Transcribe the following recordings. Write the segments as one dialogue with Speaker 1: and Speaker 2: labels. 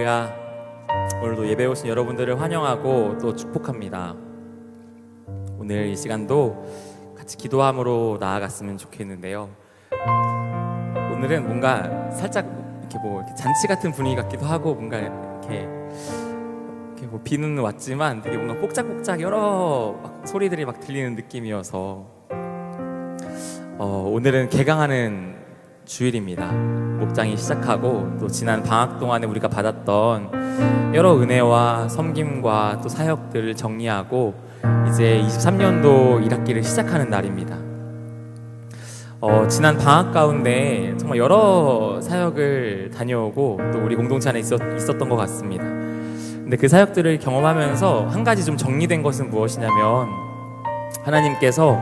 Speaker 1: 제가 오늘도 예배에 오신 여러분들을 환영하고 또 축복합니다. 오늘 이 시간도 같이 기도함으로 나아갔으면 좋겠는데요. 오늘은 뭔가 살짝 이렇게 잔치 같은 분위기 같기도 하고, 뭔가 이렇게 비는 왔지만 되게 뭔가 뽁짝뽁짝 여러 소리들이 막 들리는 느낌이어서 오늘은 개강하는 주일입니다. 목장이 시작하고 또 지난 방학 동안에 우리가 받았던 여러 은혜와 섬김과 또 사역들을 정리하고 이제 23년도 1학기를 시작하는 날입니다. 지난 방학 가운데 정말 여러 사역을 다녀오고 또 우리 공동체 안에 있었던 것 같습니다. 근데 그 사역들을 경험하면서 한 가지 좀 정리된 것은 무엇이냐면, 하나님께서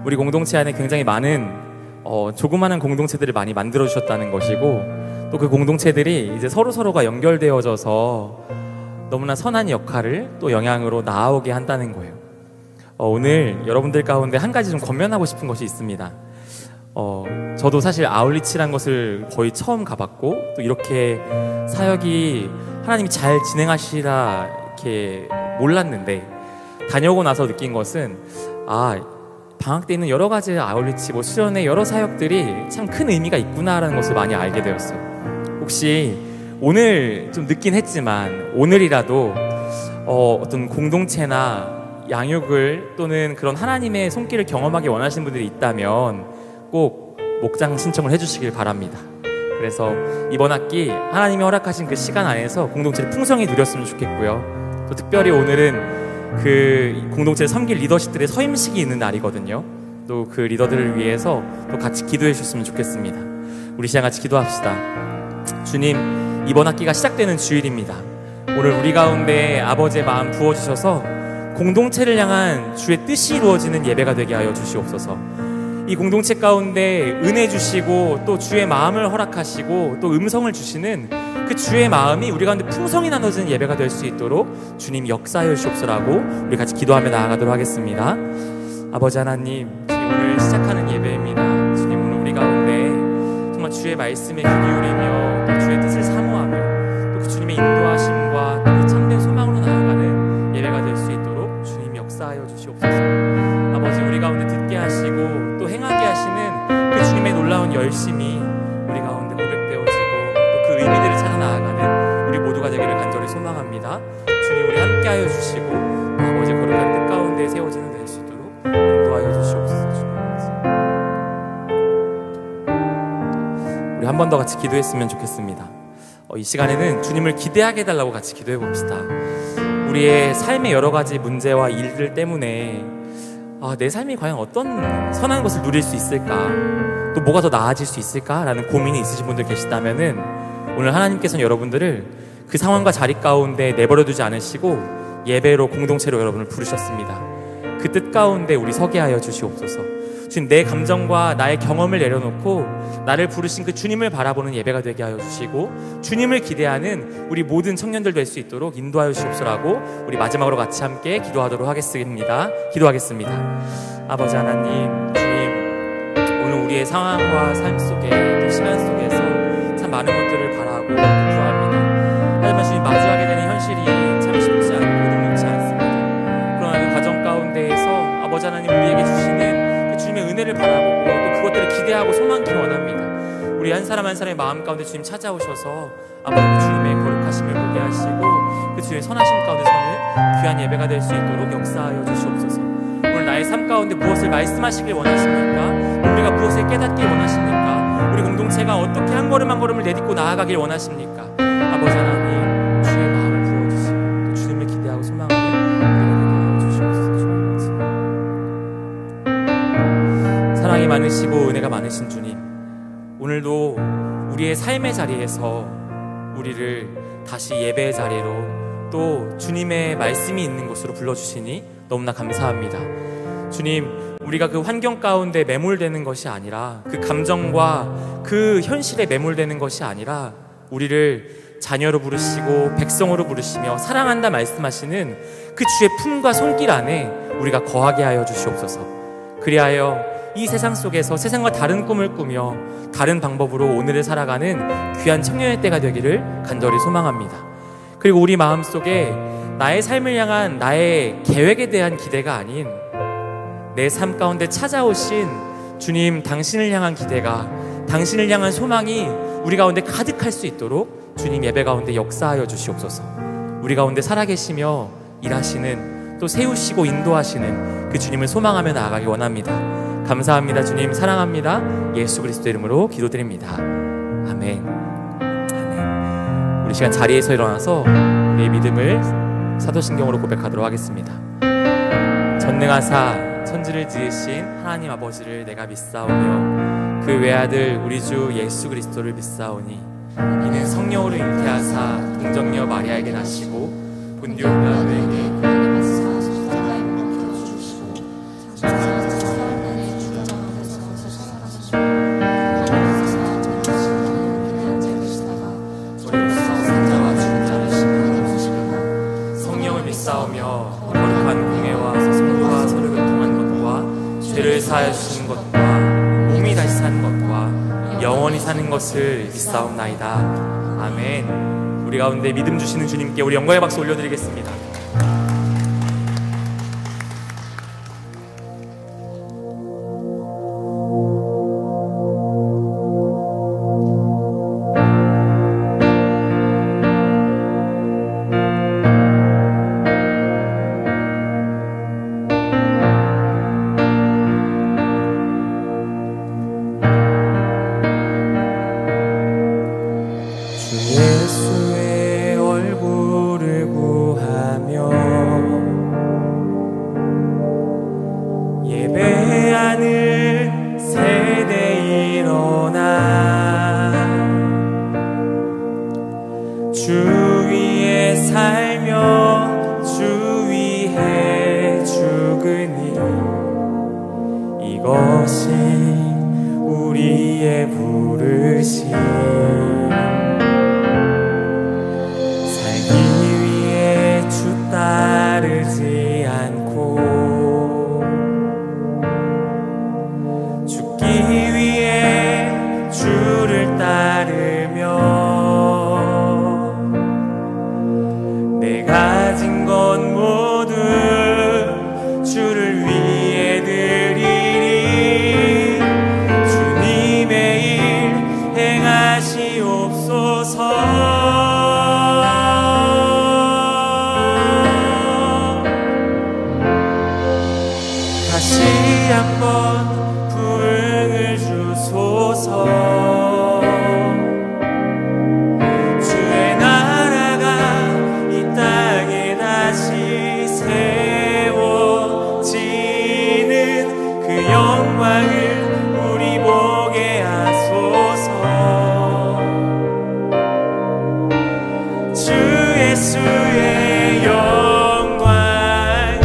Speaker 1: 우리 공동체 안에 굉장히 많은 조그마한 공동체들을 많이 만들어 주셨다는 것이고, 또 그 공동체들이 이제 서로가 연결되어져서 너무나 선한 역할을 또 영향으로 나아오게 한다는 거예요. 오늘 여러분들 가운데 한 가지 좀 권면하고 싶은 것이 있습니다. 저도 사실 아울리치란 것을 거의 처음 가봤고, 또 이렇게 사역이 하나님이 잘 진행하시라 이렇게 몰랐는데, 다녀오고 나서 느낀 것은 방학 때 있는 여러 가지 아울리치, 수련의 여러 사역들이 참 큰 의미가 있구나라는 것을 많이 알게 되었어요. 혹시 오늘 좀 늦긴 했지만 오늘이라도 어떤 공동체나 양육을 또는 그런 하나님의 손길을 경험하기 원하시는 분들이 있다면 꼭 목장 신청을 해주시길 바랍니다. 그래서 이번 학기 하나님이 허락하신 그 시간 안에서 공동체를 풍성히 누렸으면 좋겠고요. 또 특별히 오늘은 그 공동체를 섬길 리더십들의 서임식이 있는 날이거든요. 또 그 리더들을 위해서 또 같이 기도해 주셨으면 좋겠습니다. 우리 시간 같이 기도합시다. 주님, 이번 학기가 시작되는 주일입니다. 오늘 우리 가운데 아버지의 마음 부어주셔서 공동체를 향한 주의 뜻이 이루어지는 예배가 되게 하여 주시옵소서. 이 공동체 가운데 은혜 주시고 또 주의 마음을 허락하시고 또 음성을 주시는 그 주의 마음이 우리 가운데 풍성히 나눠지는 예배가 될 수 있도록 주님 역사하여 주옵소서라고 우리 같이 기도하며 나아가도록 하겠습니다. 아버지 하나님, 주님 오늘 시작하는 예배입니다. 주님, 오늘 우리 가운데 정말 주의 말씀에 귀 기울이며 또 주의 뜻을 사모하며 또 그 주님의 인도하심과 또 그 참된 소망으로 나아가는 예배가 될 수 있도록 주님 역사하여 주시옵소서. 아버지, 우리 가운데 듣게 하시고 또 행하게 하시는 그 주님의 놀라운 열심이 우리 가운데 고백되어지고 또 그 의미들을 찾아 나아가는 우리 모두가 되기를 간절히 소망합니다. 주님, 우리 함께하여 주시고 또 아버지 거룩한 뜻 가운데 세워지는 될 수 있도록 인도하여 주시옵소서. 우리 한 번 더 같이 기도했으면 좋겠습니다. 이 시간에는 주님을 기대하게 해달라고 같이 기도해 봅시다. 우리의 삶의 여러 가지 문제와 일들 때문에 내 삶이 과연 어떤 선한 것을 누릴 수 있을까, 또 뭐가 더 나아질 수 있을까 라는 고민이 있으신 분들 계시다면은 오늘 하나님께서는 여러분들을 그 상황과 자리 가운데 내버려두지 않으시고 예배로, 공동체로 여러분을 부르셨습니다. 그 뜻 가운데 우리 서게 하여 주시옵소서. 주님, 내 감정과 나의 경험을 내려놓고 나를 부르신 그 주님을 바라보는 예배가 되게 하여 주시고 주님을 기대하는 우리 모든 청년들 될 수 있도록 인도하여 주옵소서라고 우리 마지막으로 같이 함께 기도하도록 하겠습니다. 기도하겠습니다. 아버지 하나님, 주님, 오늘 우리의 상황과 삶 속에 또 시간 속에서 참 많은 것들을 바라고 구합니다. 하지만 주님, 마주하게 되는 현실이 참 쉽지 않고 녹록지 않습니다. 그러나 그 과정 가운데에서 아버지 하나님, 우리에게 주시는 주님의 은혜를 바라보고 또 그것들을 기대하고 소망하기 원합니다. 우리 한 사람 한 사람의 마음 가운데 주님 찾아오셔서 아버지 그 주님의 거룩하심을 보게 하시고 그 주님의 선하심 가운데 서는 귀한 예배가 될 수 있도록 역사하여 주시옵소서. 오늘 나의 삶 가운데 무엇을 말씀하시길 원하십니까? 우리가 무엇을 깨닫길 원하십니까? 우리 공동체가 어떻게 한 걸음 한 걸음을 내딛고 나아가길 원하십니까? 아버지 하나님, 주의 마음을 부어주시고 또 주님을 기대하고 소망하는 사랑이 많으시고 은혜가 많으신 주님, 오늘도 우리의 삶의 자리에서 우리를 다시 예배의 자리로 또 주님의 말씀이 있는 곳으로 불러주시니 너무나 감사합니다. 주님, 우리가 그 환경 가운데 매몰되는 것이 아니라, 그 감정과 그 현실에 매몰되는 것이 아니라 우리를 자녀로 부르시고 백성으로 부르시며 사랑한다 말씀하시는 그 주의 품과 손길 안에 우리가 거하게 하여 주시옵소서. 그리하여 이 세상 속에서 세상과 다른 꿈을 꾸며 다른 방법으로 오늘을 살아가는 귀한 청년의 때가 되기를 간절히 소망합니다. 그리고 우리 마음속에 나의 삶을 향한 나의 계획에 대한 기대가 아닌 내 삶 가운데 찾아오신 주님 당신을 향한 기대가, 당신을 향한 소망이 우리 가운데 가득할 수 있도록 주님 예배 가운데 역사하여 주시옵소서. 우리 가운데 살아계시며 일하시는, 또 세우시고 인도하시는 그 주님을 소망하며 나아가기 원합니다. 감사합니다. 주님 사랑합니다. 예수 그리스도 이름으로 기도드립니다. 아멘. 아멘. 우리 시간 자리에서 일어나서 우리의 믿음을 사도신경으로 고백하도록 하겠습니다. 전능하사 천지를 지으신 하나님 아버지를 내가 믿사오며 그 외아들 우리 주 예수 그리스도를 믿사오니 이는 성령으로 잉태하사 동정녀 마리아에게 나시고 본디오 빌라도에게 성령을 믿사오며 거룩한 공회와 성도와 서로 교통한 것과 죄를 사하여 주시는 것과 몸이 다시 사는 것과 영원히 사는 것을 믿사옵나이다. 아멘. 우리 가운데 믿음 주시는 주님께 우리 영광의 박수 올려드리겠습니다.
Speaker 2: 이것이 우리의 부르심 살기 위해 주 따르지 않고 죽기 위해 주를 따르며 내 가진 것 모두 주를 위해 드리리 주님의 일 행하시옵소서. 다시 한번 부흥을 주소서. 주의 나라가 이 땅에 다시 세워지는 그 영광을 우리 보게 하소서. 주 예수의 영광을.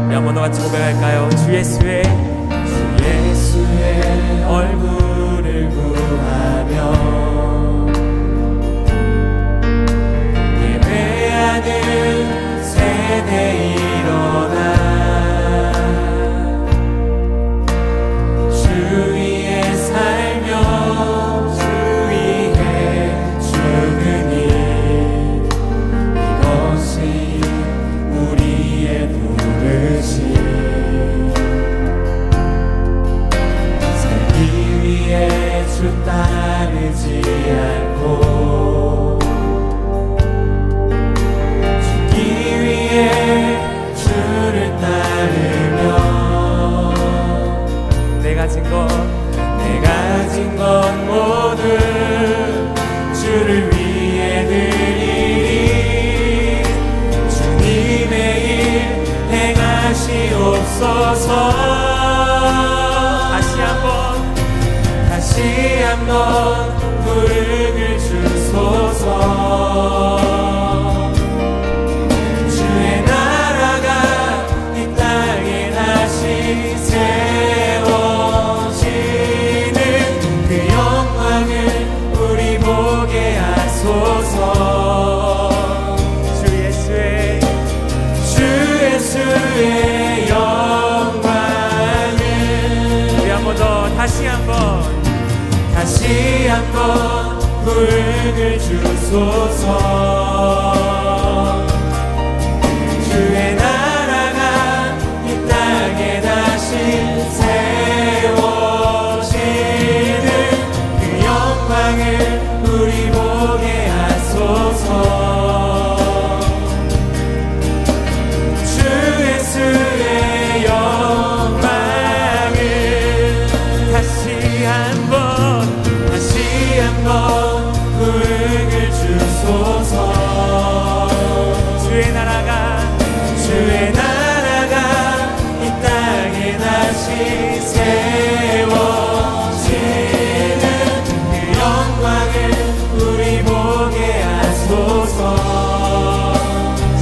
Speaker 2: 우리 한 번 더 같이 고백할까요? 주 예수의 얼굴을 구하며 예배하는 세대 일어나 주 위에 살며 주 위에 죽으니 이것이 우리의 부르심 다시 한번 부흥을 주소서. 주의 나라가 이 땅에 다시 세워지는 그 영광을 우리 보게 하소서. 주 예수의 영광을 다시 한번 부흥을 주소서. 주의 나라가 이 땅에 다시 세워지는 그 영광을 우리 보게 하소서.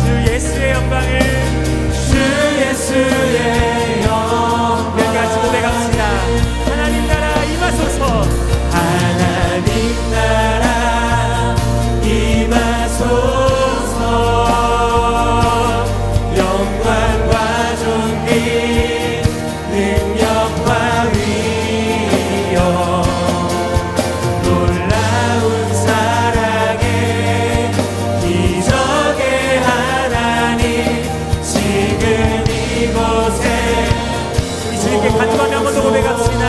Speaker 2: 주 예수의 영광을 여기까지 고백합시다. 하나님 나라 임하소서. 하나님 나라 임하소서. 영광과 존귀 능력과 위엄 놀라운 사랑에 기적의 하나님 지금 이곳에 우리 주님께 간구하며 한번 더 고백합시다.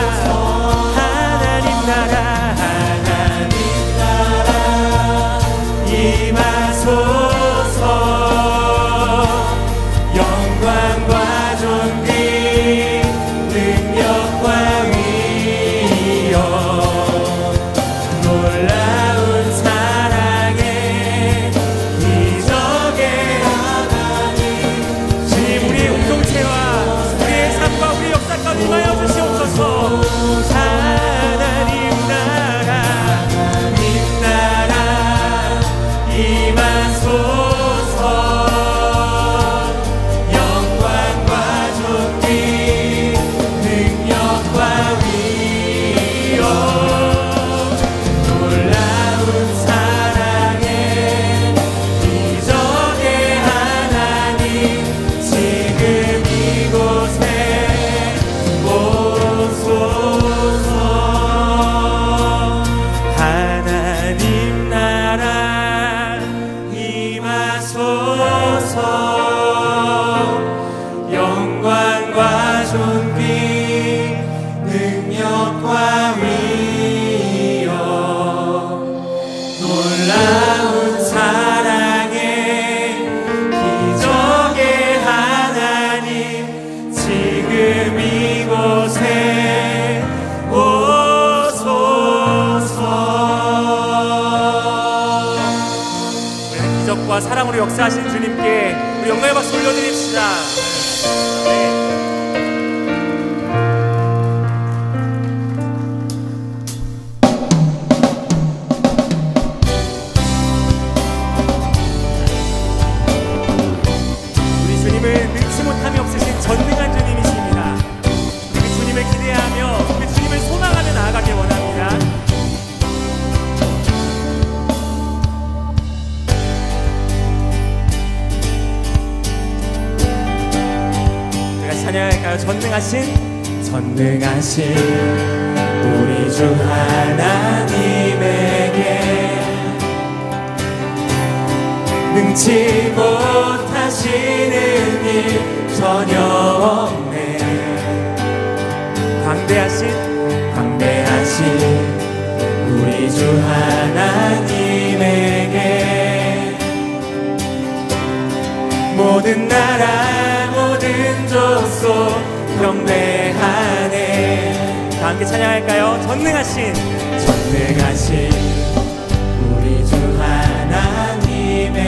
Speaker 2: 하나님 나라 임하소서. 영광과 존귀 능력과 위엄 놀라운 사랑에 기적의 하나님 주님 우리의 공동체와 우리의 삶과 우리 역사 가운데 임하여 주시옵소서. 하나님 나라 임하소서. 영광과 존귀 능력과 위엄 놀라운 사랑에 기적의 하나님 지금 이곳에 오소서. 하나님 나라 임하소서. 영광과 존귀 능력과 위엄 놀라운 사랑에 기적의 하나님 지금 이곳에 오소서. 기적과 사랑으로 역사하신 주님께 우리 영광의 박수 올려드립시다. 우리 주님은 능치 못함이 없으신 전능한 주님이십니다. 우리 주님을 기대하며 우리 주님을 소망하며 나아가길 원합니다. 찬양할까요? 전능하신 우리 주 하나님에게 능치 못하시는 일 전혀 없네. 광대하신 우리 주 하나님에게 모든 나라 모든 족속 경배하네. 다 함께 찬양할까요? 전능하신 우리 주 하나님에게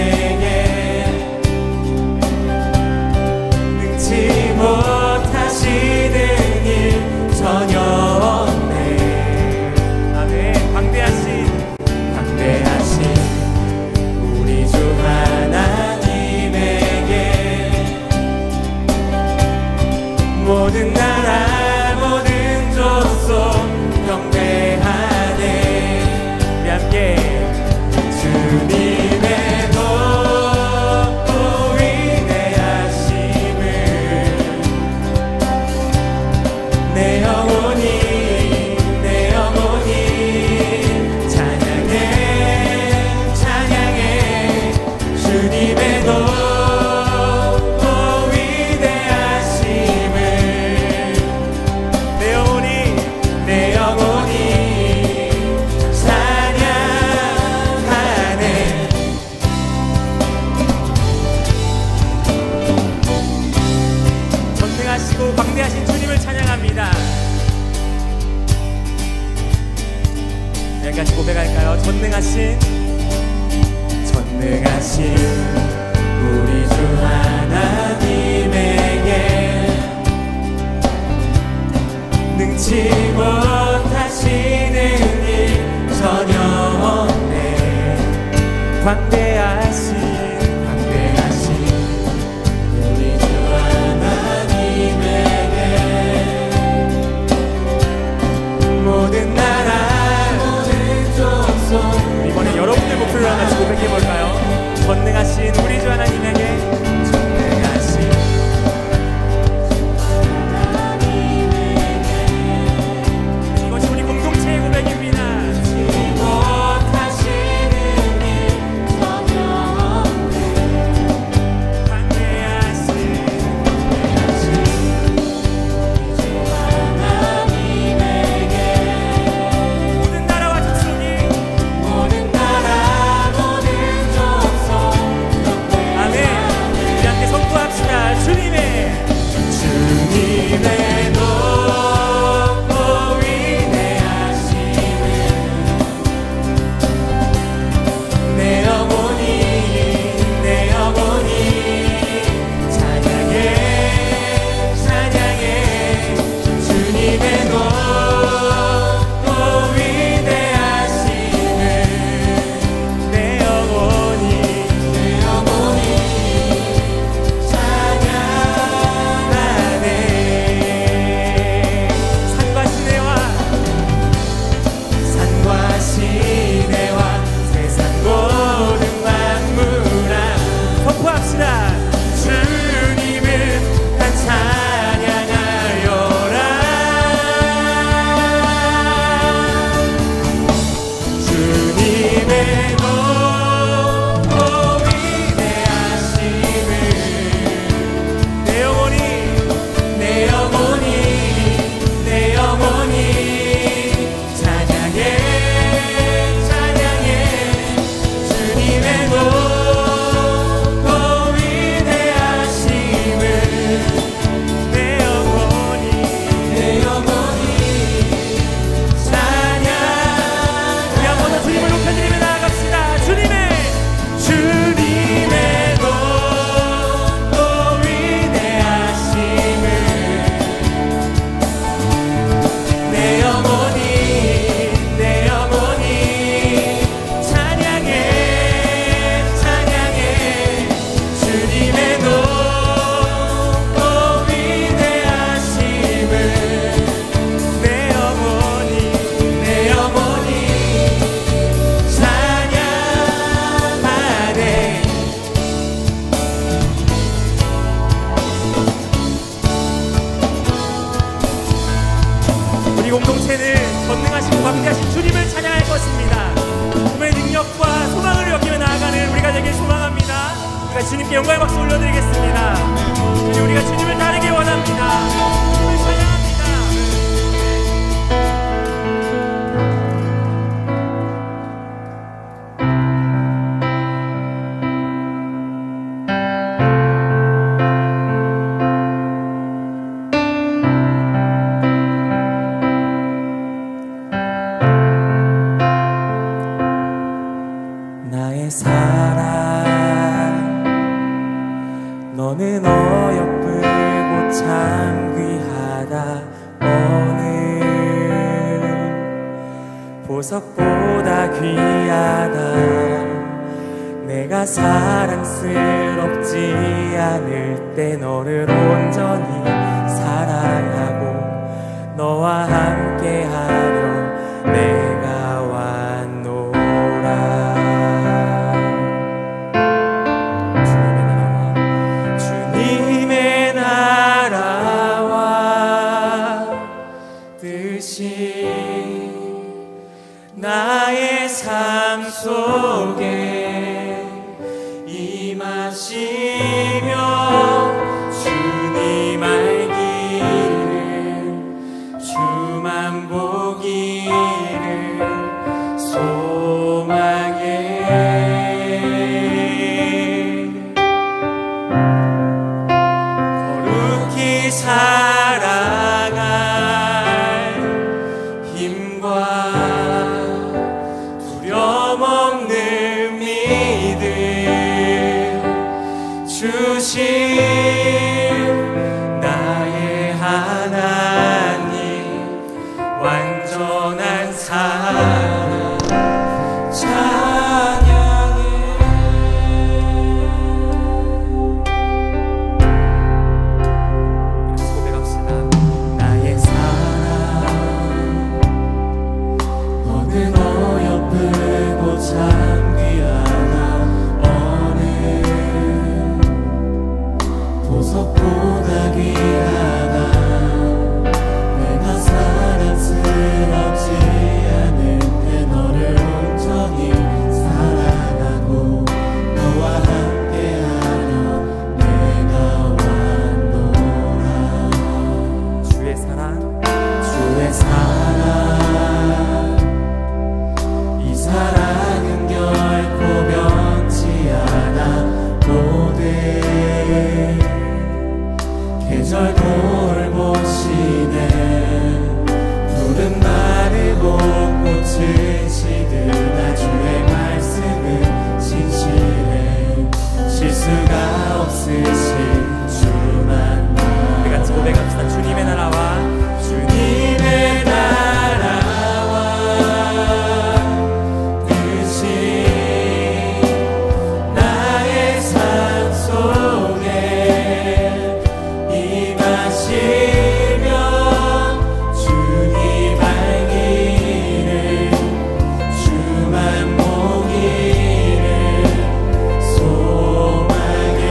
Speaker 2: 능치 못하시는 일 전혀 없네. 아멘. 광대하신 우리 주 하나님에게 모든 나라 모든 족속 경배하네.
Speaker 1: 주님의 높고 위대하심을 내 영혼이 찬양하네. 전능하시고 광대하신 주님을 찬양합니다. 여기까지 고백할까요? 전능하신 우리 주 하나님에게 능치 못하시는 일 전혀 없네. 광대하신 우리 주 하나님에게 모든 나라 이번에 여러분들 목소리로 같이 고백해볼까요? 전능하신 우리 주 하나님에게 이것이 우리 공동체의 고백입니다. 못하시는 일 전혀 없네. 광대하신 주 하나님에게 모든 나라와 족속이 아멘. 우리 함께 선포합시다. 주님의 높고 위대하심을 내 영혼이 찬양해. 주님의 높고 위대하심을 내 영혼이 찬양하네. 산과 시내와 세상 모든 만물아 선포합시다. 주님을 난 찬양하여라. 주님의 높고 위대하심을 내 영혼이 찬양해. 주님의 높고 위대하심을 내 영혼이 찬양. 우리 한 번 더 주님을 높여드리며 나아갑시다. 주님의 높고 위대하심을 내 영혼이 찬양해. 주님의 높고 위대하심을 내 영혼이 찬양하네. 우리 공동체는 전능하시고 광대하신 주님을 찬양할 것입니다. 꿈의 능력과 소망을 여기며 나아가는 우리가 되길 소망합니다. 우리가 주님께 영광의 박수 올려드리겠습니다. 주님, 우리가 주님을 따르기 원합니다. 주님을 찬양합니다. 나의 사랑 너는 어여쁘고 참 귀하다. 오늘 보석보다 귀하다. 내가 사랑스럽지 않을 때 너를 온전히 사랑하고 너와 함께하려 내가 왔노라. 주님의 나라와 뜻이 나의 삶 속에 임하옵소서.
Speaker 2: 임하시며 주님 알기를 주만 보기를 소망해 거룩히 살아갈 힘과 두려움 없는 믿음 주신 나의 하나님 완전한 사랑 찬양해 고백합시다. 나의 사랑 어느 어여쁘고 참 귀하다 어느 보석보다 귀하다 내가 사랑스럽지 않은데 너를 온전히 사랑하고 너와 함께하려 내가 왔노라 주의 사랑 이 사랑은 결코 변치 않아 모든 계절 돌보시네 푸른 마르고 꽃을 지으나 주의 말씀은 진실해 실수가 없으신 주만 우리 같이 고백합시다. 주님의 나라와 주님의 나라와 뜻이 나의 삶 속에 임하시며 주님 알기를 주만 보기를 소망해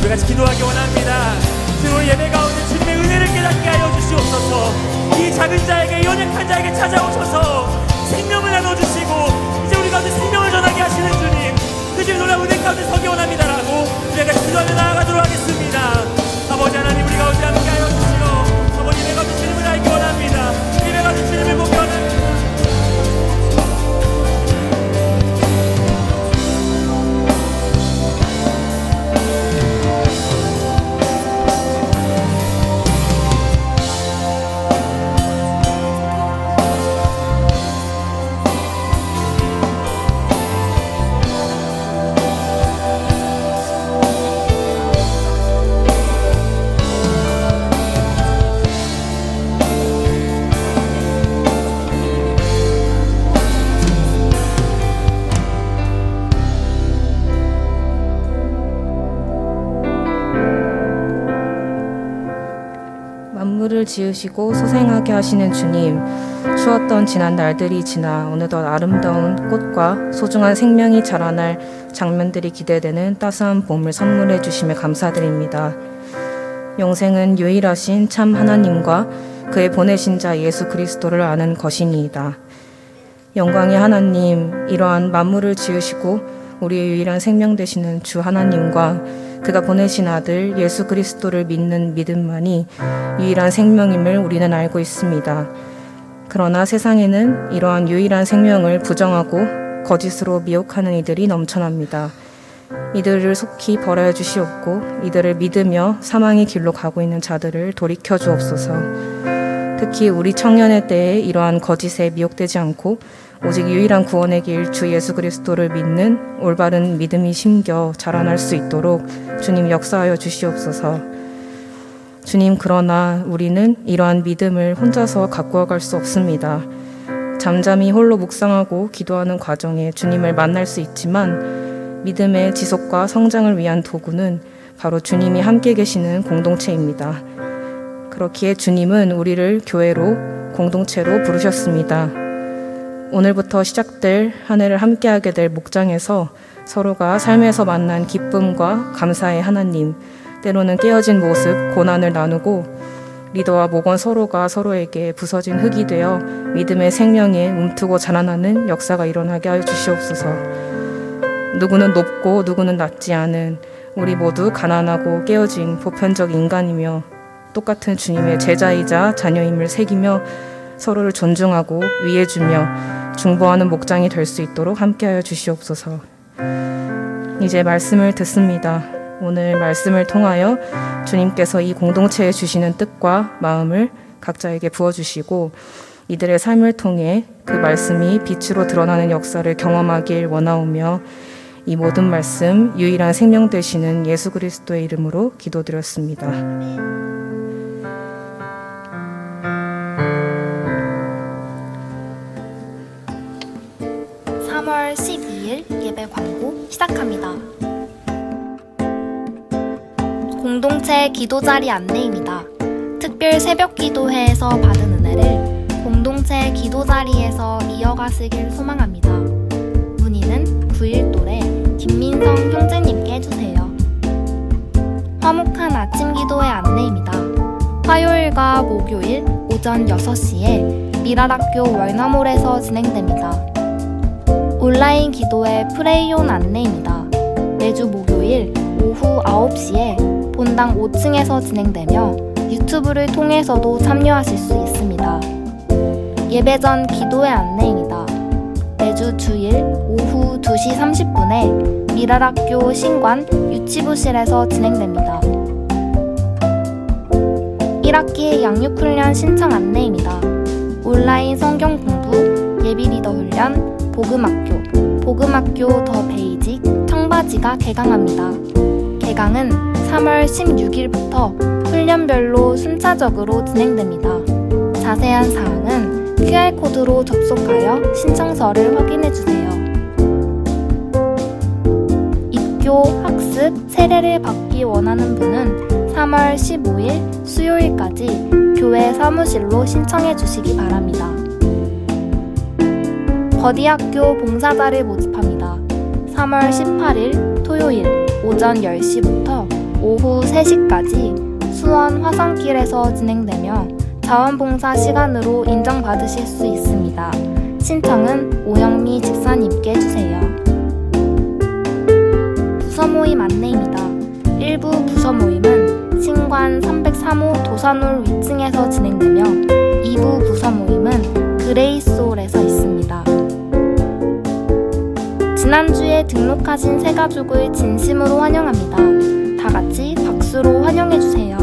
Speaker 2: 우리 같이 기도하기 원합니다. 주로 예배 가운데 주님의 은혜를 깨닫게 하여 주시옵소서. 이 작은 자에게, 연약한 자에게 찾아오셔서 생명을 나눠주시고 이제 우리 가운데 생명을 전하게 하시는 주님, 그 주님 놀라운 은혜 가운데 서기 원합니다라고 우리가 기도하며 나아가도록 하겠습니다. 아버지 하나님, 우리 가운데 함께하여 주시오. 아버지, 예배 가운데 주님을 알기 원합니다. 예배 가운데 주님을 보기 원합니다.
Speaker 3: 만물을 지으시고 소생하게 하시는 주님, 추웠던 지난 날들이 지나 어느덧 아름다운 꽃과 소중한 생명이 자라날 장면들이 기대되는 따스한 봄을 선물해 주심에 감사드립니다. 영생은 유일하신 참 하나님과 그의 보내신 자 예수 그리스도를 아는 것이니이다. 영광의 하나님, 이러한 만물을 지으시고 우리의 유일한 생명 되시는 주 하나님과 그가 보내신 아들 예수 그리스도를 믿는 믿음만이 유일한 생명임을 우리는 알고 있습니다. 그러나 세상에는 이러한 유일한 생명을 부정하고 거짓으로 미혹하는 이들이 넘쳐납니다. 이들을 속히 벌하여 주시옵고 이들을 믿으며 사망의 길로 가고 있는 자들을 돌이켜 주옵소서. 특히 우리 청년의 때에 이러한 거짓에 미혹되지 않고 오직 유일한 구원의 길 주 예수 그리스도를 믿는 올바른 믿음이 심겨 자라날 수 있도록 주님 역사하여 주시옵소서. 주님, 그러나 우리는 이러한 믿음을 혼자서 가꾸어 갈 수 없습니다. 잠잠히 홀로 묵상하고 기도하는 과정에 주님을 만날 수 있지만 믿음의 지속과 성장을 위한 도구는 바로 주님이 함께 계시는 공동체입니다. 그렇기에 주님은 우리를 교회로, 공동체로 부르셨습니다. 오늘부터 시작될 한 해를 함께하게 될 목장에서 서로가 삶에서 만난 기쁨과 감사의 하나님, 때로는 깨어진 모습, 고난을 나누고 리더와 목원 서로가 서로에게 부서진 흙이 되어 믿음의 생명에 움트고 자라나는 역사가 일어나게 하여 주시옵소서. 누구는 높고 누구는 낮지 않은 우리 모두 가난하고 깨어진 보편적 인간이며 똑같은 주님의 제자이자 자녀임을 새기며 서로를 존중하고 위해주며 중보하는 목장이 될 수 있도록 함께하여 주시옵소서. 이제 말씀을 듣습니다. 오늘 말씀을 통하여 주님께서 이 공동체에 주시는 뜻과 마음을 각자에게 부어주시고 이들의 삶을 통해 그 말씀이 빛으로 드러나는 역사를 경험하길 원하오며 이 모든 말씀 유일한 생명 되시는 예수 그리스도의 이름으로 기도드렸습니다.
Speaker 4: 3월 12일 예배 광고 시작합니다. 공동체 기도자리 안내입니다. 특별 새벽 기도회에서 받은 은혜를 공동체 기도자리에서 이어가시길 소망합니다. 문의는 91또래 김민성 형제님께 해주세요. 화목한 아침 기도회 안내입니다. 화요일과 목요일 오전 6시에 미랄학교 월남홀에서 진행됩니다. 온라인 기도회 프레이온 안내입니다. 매주 목요일 오후 9시에 본당 5층에서 진행되며 유튜브를 통해서도 참여하실 수 있습니다. 예배 전 기도회 안내입니다. 매주 주일 오후 2시 30분에 미랄학교 신관 유치부실에서 진행됩니다. 1학기 양육훈련 신청 안내입니다. 온라인 성경 공부, 예비 리더 훈련, 복음학교 더 베이직 청바지가 개강합니다. 개강은 3월 16일부터 훈련별로 순차적으로 진행됩니다. 자세한 사항은 QR코드로 접속하여 신청서를 확인해주세요. 입교, 학습, 세례를 받기 원하는 분은 3월 15일 수요일까지 교회 사무실로 신청해 주시기 바랍니다. 버디학교 봉사자를 모집합니다. 3월 18일 토요일 오전 10시부터
Speaker 5: 오후 3시까지 수원 화성길에서 진행되며 자원봉사 시간으로 인정받으실 수 있습니다. 신청은 오영미 집사님께 주세요. 부서모임 안내입니다. 1부 부서모임은 신관 303호 도산홀 위층에서 진행되며 2부 부서모임은 그레이스홀에서 있습니다. 지난주에 등록하신 새 가족을 진심으로 환영합니다. 다 같이 박수로 환영해주세요.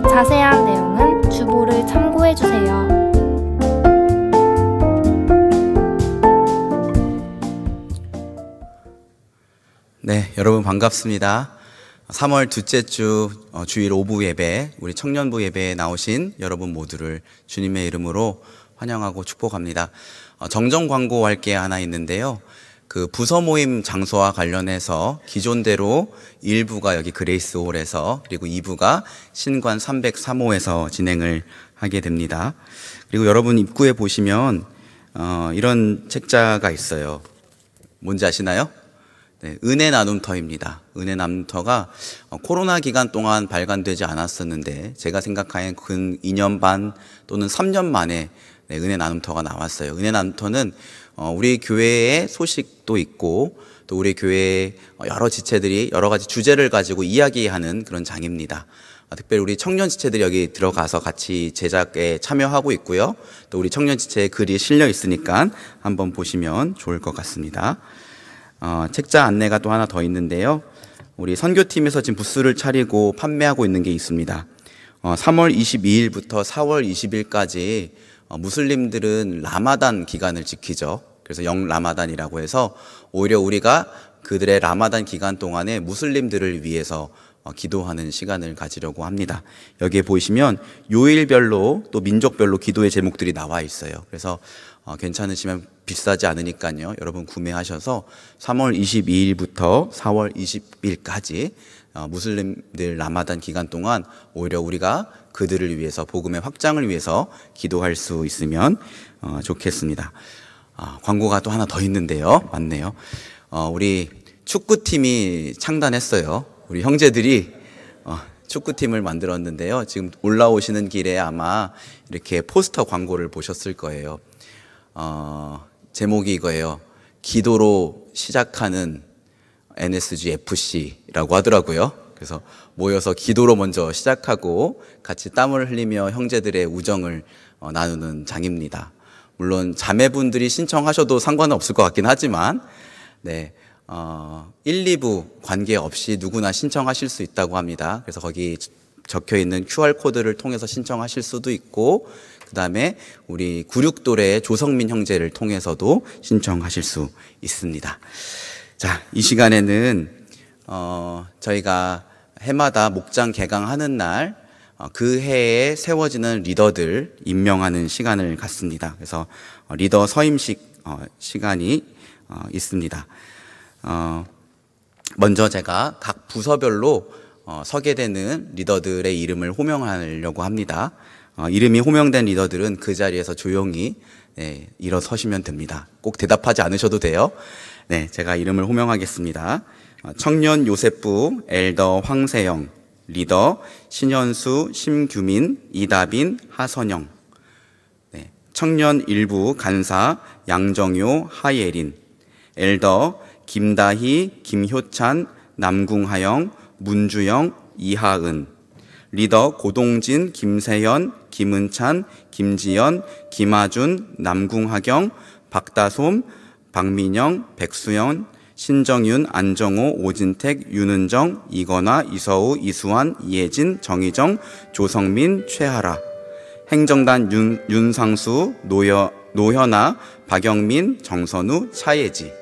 Speaker 5: 자세한 내용은 주보를 참고해주세요.
Speaker 6: 네, 여러분 반갑습니다. 3월 둘째 주 주일 오부 예배, 우리 청년부 예배에 나오신 여러분 모두를 주님의 이름으로 환영하고 축복합니다. 정정 광고할 게 하나 있는데요. 그 부서 모임 장소와 관련해서 기존대로 1부가 여기 그레이스홀에서, 그리고 2부가 신관 303호에서 진행을 하게 됩니다. 그리고 여러분 입구에 보시면 이런 책자가 있어요. 뭔지 아시나요? 네, 은혜 나눔터입니다. 은혜 나눔터가 코로나 기간 동안 발간되지 않았었는데 제가 생각하기엔 근 2년 반 또는 3년 만에 은혜 나눔터가 나왔어요. 은혜 나눔터는 우리 교회의 소식도 있고 또 우리 교회의 여러 지체들이 여러 가지 주제를 가지고 이야기하는 그런 장입니다. 특별히 우리 청년 지체들이 여기 들어가서 같이 제작에 참여하고 있고요. 또 우리 청년 지체의 글이 실려 있으니까 한번 보시면 좋을 것 같습니다. 책자 안내가 또 하나 더 있는데요. 우리 선교팀에서 지금 부스를 차리고 판매하고 있는 게 있습니다. 3월 22일부터 4월 20일까지 무슬림들은 라마단 기간을 지키죠. 그래서 영라마단이라고 해서 오히려 우리가 그들의 라마단 기간 동안에 무슬림들을 위해서 기도하는 시간을 가지려고 합니다. 여기에 보시면 요일별로 또 민족별로 기도의 제목들이 나와 있어요. 그래서 괜찮으시면 비싸지 않으니까요. 여러분 구매하셔서 3월 22일부터 4월 20일까지 무슬림들 라마단 기간 동안 오히려 우리가 그들을 위해서 복음의 확장을 위해서 기도할 수 있으면 좋겠습니다. 광고가 또 하나 더 있는데요. 맞네요. 우리 축구팀이 창단했어요. 우리 형제들이 축구팀을 만들었는데요. 지금 올라오시는 길에 아마 이렇게 포스터 광고를 보셨을 거예요. 제목이 이거예요. 기도로 시작하는 NSGFC라고 하더라고요. 그래서 모여서 기도로 먼저 시작하고 같이 땀을 흘리며 형제들의 우정을 나누는 장입니다. 물론 자매분들이 신청하셔도 상관은 없을 것 같긴 하지만, 네, 1, 2부 관계없이 누구나 신청하실 수 있다고 합니다. 그래서 거기 적혀 있는 QR코드를 통해서 신청하실 수도 있고, 그 다음에 우리 96돌의 조성민 형제를 통해서도 신청하실 수 있습니다. 자, 이 시간에는 저희가 해마다 목장 개강하는 날 그 해에 세워지는 리더들 임명하는 시간을 갖습니다. 그래서 리더 서임식 시간이 있습니다. 먼저 제가 각 부서별로 서게 되는 리더들의 이름을 호명하려고 합니다. 이름이 호명된 리더들은 그 자리에서 조용히 일어서시면 됩니다. 꼭 대답하지 않으셔도 돼요. 네, 제가 이름을 호명하겠습니다. 청년 요셉부 엘더 황세영, 리더 신현수, 심규민, 이다빈, 하선영. 네, 청년 일부 간사 양정효, 하예린, 엘더 김다희, 김효찬, 남궁하영, 문주영, 이하은, 리더 고동진, 김세현, 김은찬, 김지연, 김하준, 남궁하경, 박다솜, 박민영, 백수연, 신정윤, 안정호, 오진택, 윤은정, 이건아, 이서우, 이수환, 이혜진, 정희정, 조성민, 최하라. 행정단 윤상수, 노현아, 박영민, 정선우, 차예지.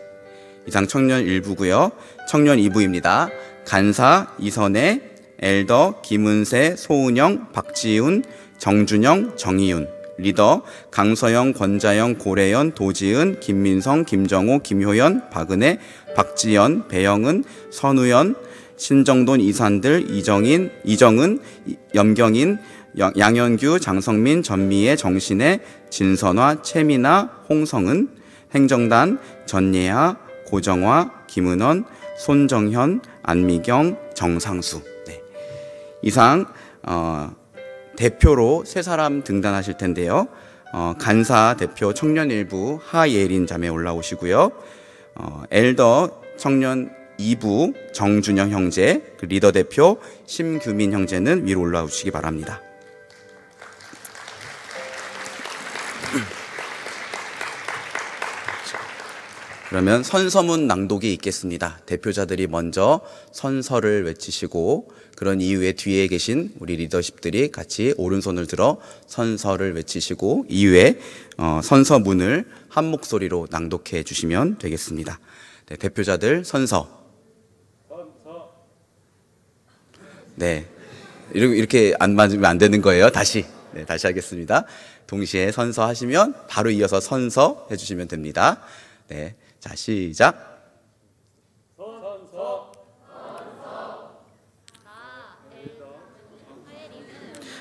Speaker 6: 이상 청년 1부고요. 청년 2부입니다. 간사 이선혜, 엘더 김은세, 소은영, 박지훈, 정준영, 정희윤. 리더 강서영, 권자영, 고래연, 도지은, 김민성, 김정호, 김효연, 박은혜, 박지연, 배영은, 선우연, 신정돈, 이산들, 이정은, 염경인, 양현규, 장성민, 전미애, 정신혜, 진선화, 채미나, 홍성은, 행정단 전예하, 고정화, 김은원, 손정현, 안미경, 정상수. 네. 이상 대표로 세 사람 등단하실 텐데요. 간사 대표 청년일부 하예린 자매 올라오시고요. 엘더 청년 2부 정준영 형제, 리더 대표 심규민 형제는 위로 올라오시기 바랍니다. 그러면 선서문 낭독이 있겠습니다. 대표자들이 먼저 선서를 외치시고 그런 이후에 뒤에 계신 우리 리더십들이 같이 오른손을 들어 선서를 외치시고 이후에 선서문을 한 목소리로 낭독해 주시면 되겠습니다. 네, 대표자들 선서. 네, 이렇게 안 맞으면 안 되는 거예요. 다시 하겠습니다. 동시에 선서하시면 바로 이어서 선서 해주시면 됩니다. 네, 자 시작.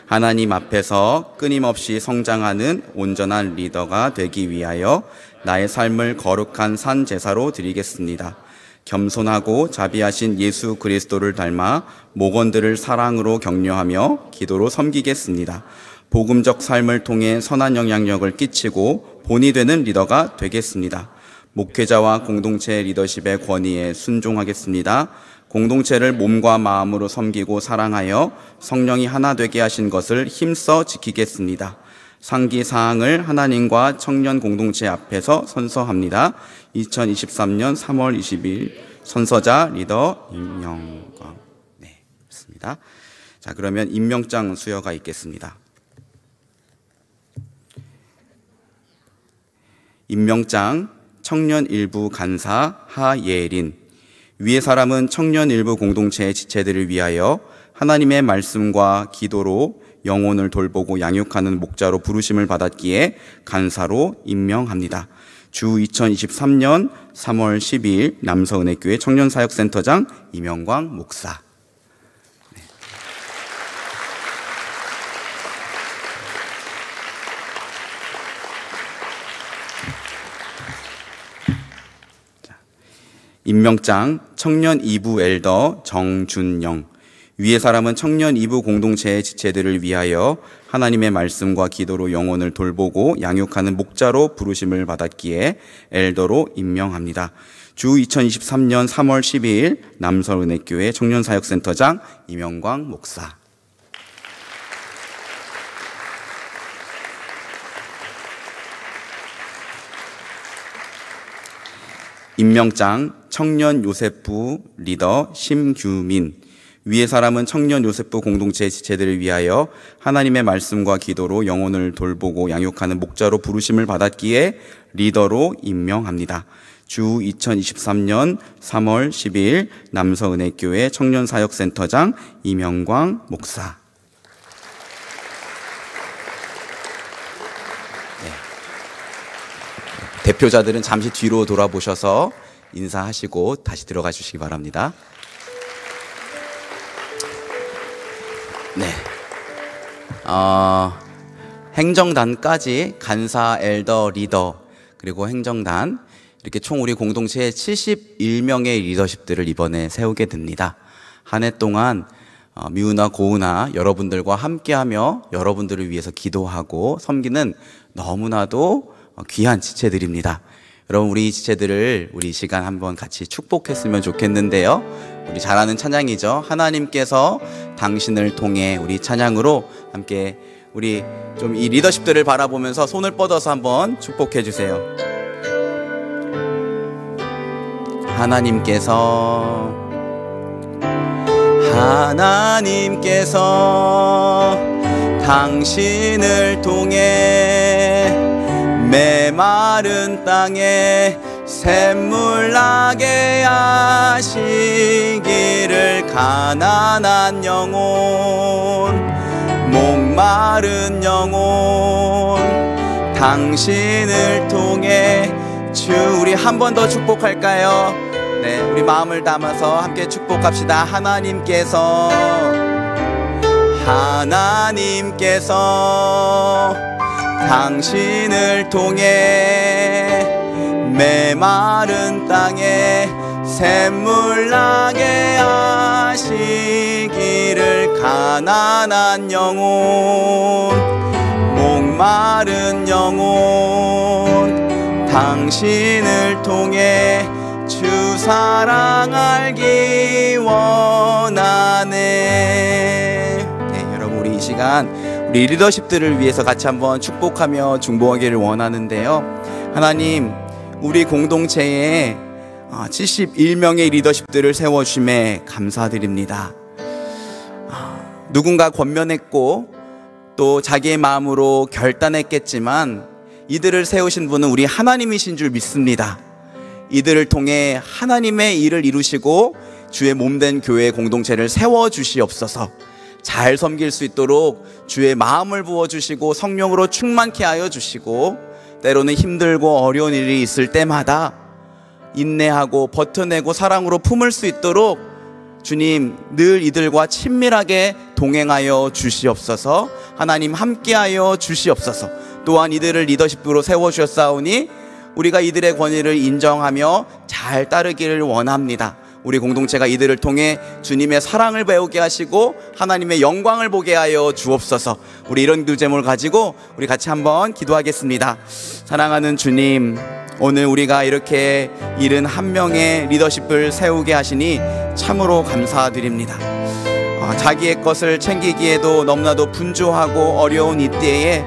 Speaker 6: 하나님 앞에서 끊임없이 성장하는 온전한 리더가 되기 위하여 나의 삶을 거룩한 산 제사로 드리겠습니다. 겸손하고 자비하신 예수 그리스도를 닮아 목원들을 사랑으로 격려하며 기도로 섬기겠습니다. 복음적 삶을 통해 선한 영향력을 끼치고 본이 되는 리더가 되겠습니다. 목회자와 공동체 리더십의 권위에 순종하겠습니다. 공동체를 몸과 마음으로 섬기고 사랑하여 성령이 하나 되게 하신 것을 힘써 지키겠습니다. 상기 사항을 하나님과 청년 공동체 앞에서 선서합니다. 2023년 3월 20일 선서자 리더 임영광. 네, 그렇습니다. 자, 그러면 임명장 수여가 있겠습니다. 임명장 청년 일부 간사 하예린. 위의 사람은 청년 일부 공동체의 지체들을 위하여 하나님의 말씀과 기도로 영혼을 돌보고 양육하는 목자로 부르심을 받았기에 간사로 임명합니다. 주 2023년 3월 12일 남서은혜교회 청년사역센터장 이명광 목사. 네. 임명장 청년 2부 엘더 정준영. 위의 사람은 청년 2부 공동체의 지체들을 위하여 하나님의 말씀과 기도로 영혼을 돌보고 양육하는 목자로 부르심을 받았기에 엘더로 임명합니다. 주 2023년 3월 12일 남서은혜교회 청년사역센터장 이명광 목사. 임명장 청년 요셉부 리더 심규민. 위의 사람은 청년 요셉부 공동체 지체들을 위하여 하나님의 말씀과 기도로 영혼을 돌보고 양육하는 목자로 부르심을 받았기에 리더로 임명합니다. 주 2023년 3월 12일 남서은혜교회 청년사역센터장 이명광 목사. 네. 대표자들은 잠시 뒤로 돌아보셔서 인사하시고 다시 들어가 주시기 바랍니다. 네. 행정단까지 간사, 엘더, 리더, 그리고 행정단, 이렇게 총 우리 공동체에 71명의 리더십들을 이번에 세우게 됩니다. 한 해 동안 미우나 고우나 여러분들과 함께하며 여러분들을 위해서 기도하고 섬기는 너무나도 귀한 지체들입니다. 여러분, 우리 지체들을 우리 시간 한번 같이 축복했으면 좋겠는데요. 우리 잘 아는 찬양이죠. 하나님께서 당신을 통해, 우리 찬양으로 함께 우리 좀 이 리더십들을 바라보면서 손을 뻗어서 한번 축복해 주세요. 하나님께서 당신을 통해 메마른 땅에 샘물 나게 하시기를, 가난한 영혼, 목마른 영혼, 당신을 통해 주. 우리 한 번 더 축복할까요? 네, 우리 마음을 담아서 함께 축복합시다. 하나님께서 당신을 통해 메마른 땅에 샘물 나게 하시기를. 가난한 영혼, 목마른 영혼, 당신을 통해 주 사랑 알기 원하네. 네, 여러분, 우리 이 시간 우리 리더십들을 위해서 같이 한번 축복하며 중보하기를 원하는데요. 하나님, 우리 공동체에 71명의 리더십들을 세워주심에 감사드립니다. 누군가 권면했고 또 자기의 마음으로 결단했겠지만 이들을 세우신 분은 우리 하나님이신 줄 믿습니다. 이들을 통해 하나님의 일을 이루시고 주의 몸된 교회 공동체를 세워주시옵소서. 잘 섬길 수 있도록 주의 마음을 부어주시고 성령으로 충만케 하여 주시고, 때로는 힘들고 어려운 일이 있을 때마다 인내하고 버텨내고 사랑으로 품을 수 있도록 주님 늘 이들과 친밀하게 동행하여 주시옵소서. 하나님 함께하여 주시옵소서. 또한 이들을 리더십으로 세워주셨사오니 우리가 이들의 권위를 인정하며 잘 따르기를 원합니다. 우리 공동체가 이들을 통해 주님의 사랑을 배우게 하시고 하나님의 영광을 보게 하여 주옵소서. 우리 이런 기도 제목을 가지고 우리 같이 한번 기도하겠습니다. 사랑하는 주님, 오늘 우리가 이렇게 71명의 리더십을 세우게 하시니 참으로 감사드립니다. 자기의 것을 챙기기에도 너무나도 분주하고 어려운 이때에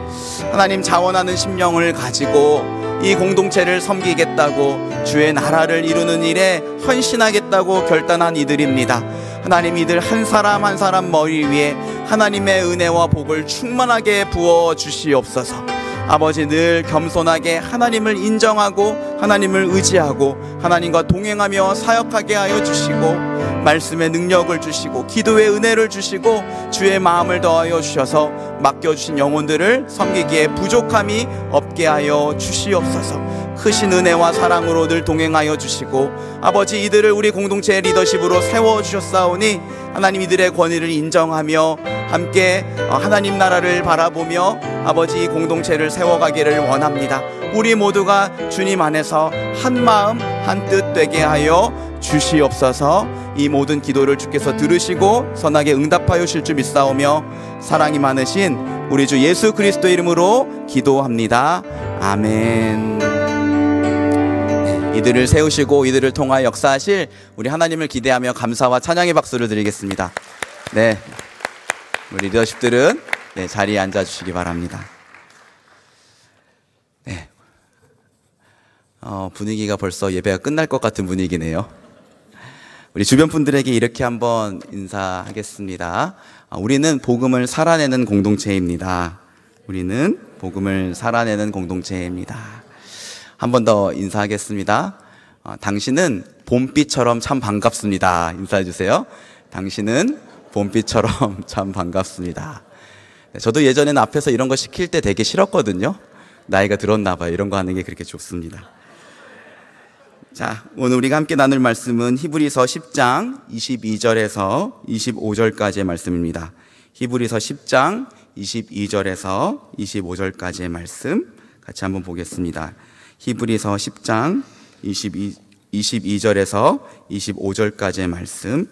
Speaker 6: 하나님 자원하는 심령을 가지고 이 공동체를 섬기겠다고 주의 나라를 이루는 일에 헌신하겠다고 결단한 이들입니다. 하나님, 이들 한 사람 한 사람 머리 위에 하나님의 은혜와 복을 충만하게 부어 주시옵소서. 아버지, 늘 겸손하게 하나님을 인정하고 하나님을 의지하고 하나님과 동행하며 사역하게 하여 주시고, 말씀의 능력을 주시고 기도의 은혜를 주시고 주의 마음을 더하여 주셔서 맡겨주신 영혼들을 섬기기에 부족함이 없게 하여 주시옵소서. 크신 은혜와 사랑으로 늘 동행하여 주시고, 아버지, 이들을 우리 공동체의 리더십으로 세워주셨사오니 하나님 이들의 권위를 인정하며 함께 하나님 나라를 바라보며 아버지 이 공동체를 세워가기를 원합니다. 우리 모두가 주님 안에서 한 마음 한 뜻 되게 하여 주시옵소서. 이 모든 기도를 주께서 들으시고 선하게 응답하여 주실 줄 믿사오며 사랑이 많으신 우리 주 예수 그리스도 이름으로 기도합니다. 아멘. 이들을 세우시고 이들을 통하여 역사하실 우리 하나님을 기대하며 감사와 찬양의 박수를 드리겠습니다. 네, 우리 리더십들은 자리에 앉아주시기 바랍니다. 네, 분위기가 벌써 예배가 끝날 것 같은 분위기네요. 우리 주변 분들에게 이렇게 한번 인사하겠습니다. 우리는 복음을 살아내는 공동체입니다. 우리는 복음을 살아내는 공동체입니다. 한 번 더 인사하겠습니다. 당신은 봄비처럼 참 반갑습니다. 인사해 주세요. 당신은 봄비처럼 참 반갑습니다. 저도 예전에는 앞에서 이런 거 시킬 때 되게 싫었거든요. 나이가 들었나 봐요. 이런 거 하는 게 그렇게 좋습니다. 자, 오늘 우리가 함께 나눌 말씀은 히브리서 10장 22절에서 25절까지의 말씀입니다. 히브리서 10장 22절에서 25절까지의 말씀 같이 한번 보겠습니다. 히브리서 10장 22절에서 25절까지의 말씀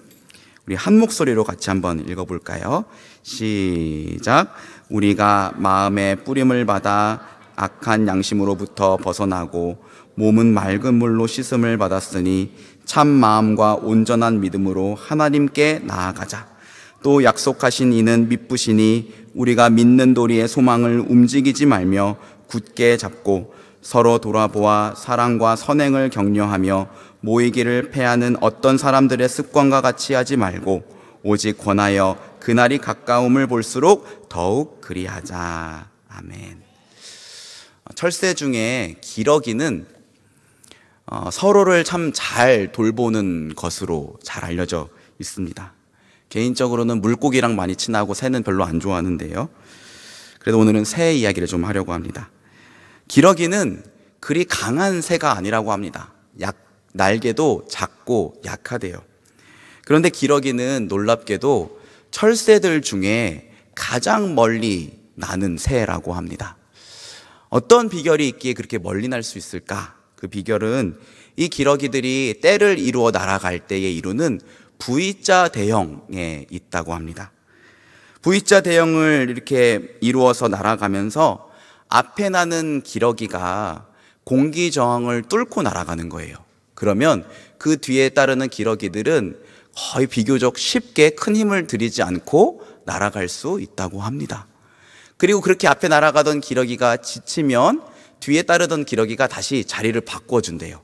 Speaker 6: 우리 한 목소리로 같이 한번 읽어볼까요? 시작. 우리가 마음의 뿌림을 받아 악한 양심으로부터 벗어나고 몸은 맑은 물로 씻음을 받았으니 참 마음과 온전한 믿음으로 하나님께 나아가자. 또 약속하신 이는 미쁘시니 우리가 믿는 도리의 소망을 움직이지 말며 굳게 잡고 서로 돌아보아 사랑과 선행을 격려하며 모이기를 패하는 어떤 사람들의 습관과 같이 하지 말고 오직 권하여 그날이 가까움을 볼수록 더욱 그리하자. 아멘. 철새 중에 기러기는 서로를 참 잘 돌보는 것으로 잘 알려져 있습니다. 개인적으로는 물고기랑 많이 친하고 새는 별로 안 좋아하는데요. 그래도 오늘은 새 이야기를 좀 하려고 합니다. 기러기는 그리 강한 새가 아니라고 합니다. 날개도 작고 약하대요. 그런데 기러기는 놀랍게도 철새들 중에 가장 멀리 나는 새라고 합니다. 어떤 비결이 있기에 그렇게 멀리 날 수 있을까 그 비결은 이 기러기들이 때를 이루어 날아갈 때에 이루는 V자 대형에 있다고 합니다. V자 대형을 이렇게 이루어서 날아가면서 앞에 나는 기러기가 공기 저항을 뚫고 날아가는 거예요. 그러면 그 뒤에 따르는 기러기들은 거의 비교적 쉽게 큰 힘을 들이지 않고 날아갈 수 있다고 합니다. 그리고 그렇게 앞에 날아가던 기러기가 지치면 뒤에 따르던 기러기가 다시 자리를 바꿔준대요.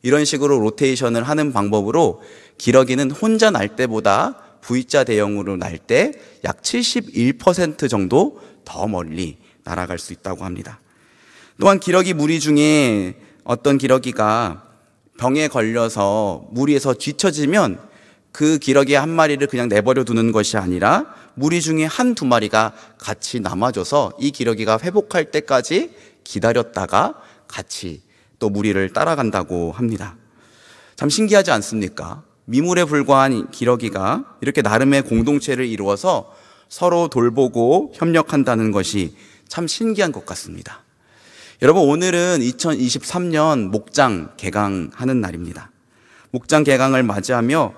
Speaker 6: 이런 식으로 로테이션을 하는 방법으로 기러기는 혼자 날 때보다 V자 대형으로 날 때 약 71% 정도 더 멀리 날아갈 수 있다고 합니다. 또한 기러기 무리 중에 어떤 기러기가 병에 걸려서 무리에서 뒤처지면 그 기러기 한 마리를 그냥 내버려 두는 것이 아니라 무리 중에 한두 마리가 같이 남아줘서 이 기러기가 회복할 때까지 기다렸다가 같이 또 무리를 따라간다고 합니다. 참 신기하지 않습니까? 미물에 불과한 기러기가 이렇게 나름의 공동체를 이루어서 서로 돌보고 협력한다는 것이 참 신기한 것 같습니다. 여러분, 오늘은 2023년 목장 개강하는 날입니다. 목장 개강을 맞이하며